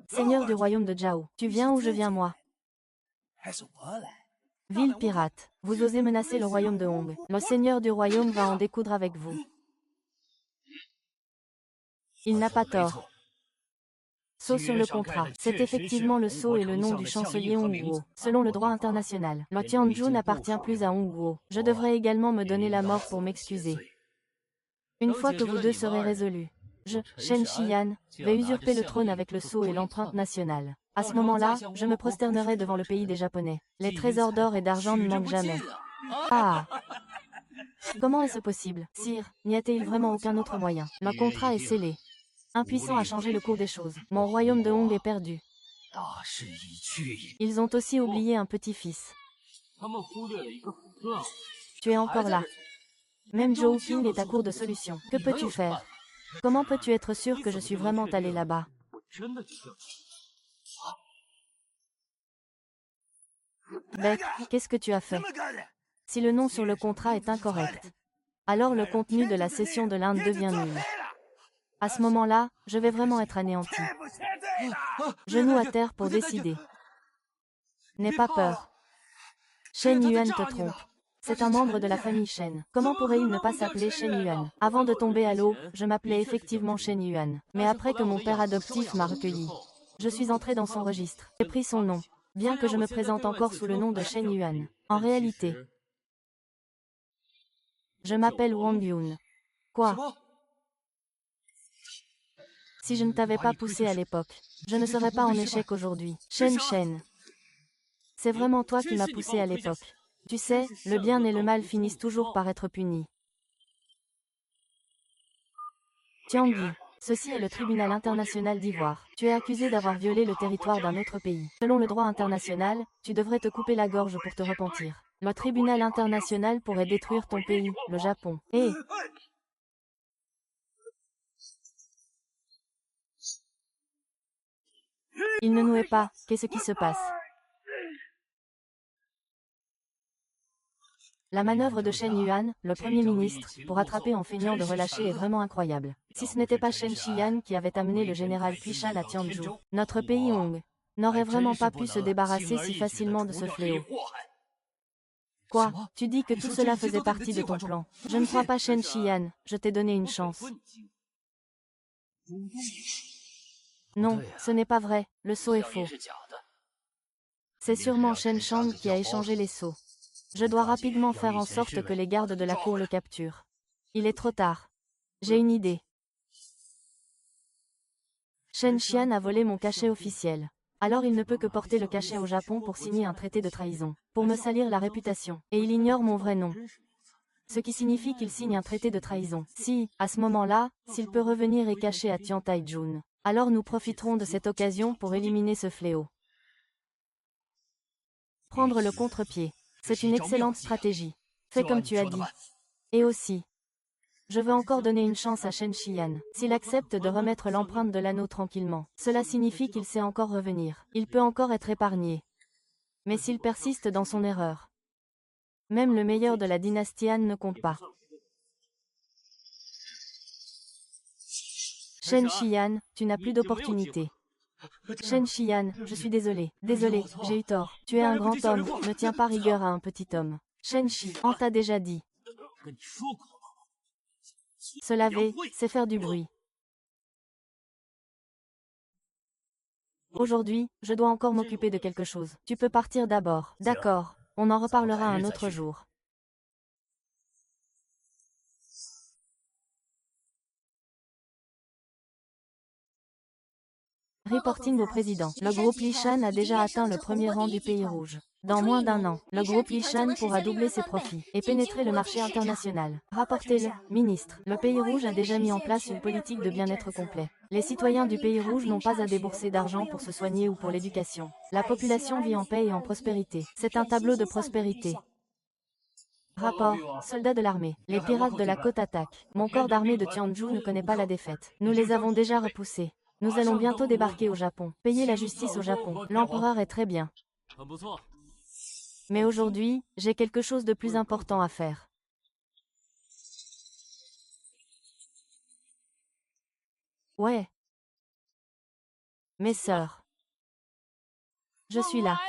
Seigneur du royaume de Zhao, tu viens ou je viens moi? Ville pirate, vous osez menacer le royaume de Hong. Le seigneur du royaume va en découdre avec vous. Il n'a pas tort. Sceau sur le contrat. C'est effectivement le sceau et le nom du chancelier Hongguo. Selon le droit international, le Tianzhou n'appartient plus à Hongguo. Je devrais également me donner la mort pour m'excuser. Une fois que vous deux serez résolus, je, Shen Xian, vais usurper le trône avec le sceau et l'empreinte nationale. À ce moment-là, je me prosternerai devant le pays des Japonais. Les trésors d'or et d'argent ne manquent jamais. Ah! Comment est-ce possible, sire? N'y a-t-il vraiment aucun autre moyen? Le contrat est scellé. Impuissant à changer le cours des choses. Mon royaume de Hong est perdu. Ils ont aussi oublié un petit-fils. Tu es encore là. Même Zhou Qing est à court de solutions. Que peux-tu faire? Comment peux-tu être sûr que je suis vraiment allé là-bas? Beck, qu'est-ce que tu as fait? Si le nom sur le contrat est incorrect, alors le contenu de la cession de l'Inde devient nul. À ce moment-là, je vais vraiment être anéanti. Genou à terre pour décider. N'aie pas peur. Shen Yuan te trompe. C'est un membre de la famille Shen. Comment pourrait-il ne pas s'appeler Shen Yuan? Avant de tomber à l'eau, je m'appelais effectivement Shen Yuan. Mais après que mon père adoptif m'a recueilli, je suis entré dans son registre. J'ai pris son nom. Bien que je me présente encore sous le nom de Shen Yuan. En réalité, je m'appelle Wang Yun. Quoi? Si je ne t'avais pas poussé à l'époque, je ne serais pas en échec aujourd'hui. Shen. C'est vraiment toi qui m'as poussé à l'époque. Tu sais, le bien et le mal finissent toujours par être punis. Tiangui, ceci est le tribunal international d'Ivoire. Tu es accusé d'avoir violé le territoire d'un autre pays. Selon le droit international, tu devrais te couper la gorge pour te repentir. Le tribunal international pourrait détruire ton pays, le Japon. Et il ne nous est pas. Qu'est-ce qui se passe? La manœuvre de Shen Yuan, le Premier ministre, pour attraper en feignant de relâcher est vraiment incroyable. Si ce n'était pas Shen Xian qui avait amené le général Pishan à Tianzhou, notre pays Hong n'aurait vraiment pas pu se débarrasser si facilement de ce fléau. Quoi? Tu dis que tout cela faisait partie de ton plan? Je ne crois pas Shen Xian, je t'ai donné une chance. Non, ce n'est pas vrai, le sceau est faux. C'est sûrement Shen Shang qui a échangé les sceaux. Je dois rapidement faire en sorte que les gardes de la cour le capturent. Il est trop tard. J'ai une idée. Shen Xian a volé mon cachet officiel. Alors il ne peut que porter le cachet au Japon pour signer un traité de trahison, pour me salir la réputation. Et il ignore mon vrai nom. Ce qui signifie qu'il signe un traité de trahison. Si, à ce moment-là, s'il peut revenir et cacher à Tian Tai-jun, alors nous profiterons de cette occasion pour éliminer ce fléau. Prendre le contre-pied. C'est une excellente stratégie. Fais comme tu as dit. Et aussi, je veux encore donner une chance à Shen Xian. S'il accepte de remettre l'empreinte de l'anneau tranquillement, cela signifie qu'il sait encore revenir. Il peut encore être épargné. Mais s'il persiste dans son erreur, même le meilleur de la dynastie Han ne compte pas. Shen Xian, tu n'as plus d'opportunité. Shen Xian, je suis désolé. Désolé, j'ai eu tort. Tu es un grand homme, ne tiens pas rigueur à un petit homme. Shen Shi, on t'a déjà dit. Se laver, c'est faire du bruit. Aujourd'hui, je dois encore m'occuper de quelque chose. Tu peux partir d'abord. D'accord, on en reparlera un autre jour. Reporting au président. Le groupe Lishan a déjà atteint le premier rang du pays rouge. Dans moins d'1 an, le groupe Lishan pourra doubler ses profits et pénétrer le marché international. Rapportez-le, ministre. Le Pays Rouge a déjà mis en place une politique de bien-être complet. Les citoyens du Pays Rouge n'ont pas à débourser d'argent pour se soigner ou pour l'éducation. La population vit en paix et en prospérité. C'est un tableau de prospérité. Rapport, soldats de l'armée. Les pirates de la côte attaquent. Mon corps d'armée de Tianzhou ne connaît pas la défaite. Nous les avons déjà repoussés. Nous allons bientôt débarquer au Japon. Payer la justice au Japon. L'empereur est très bien. Mais aujourd'hui, j'ai quelque chose de plus important à faire. Ouais. Mes sœurs. Je suis là.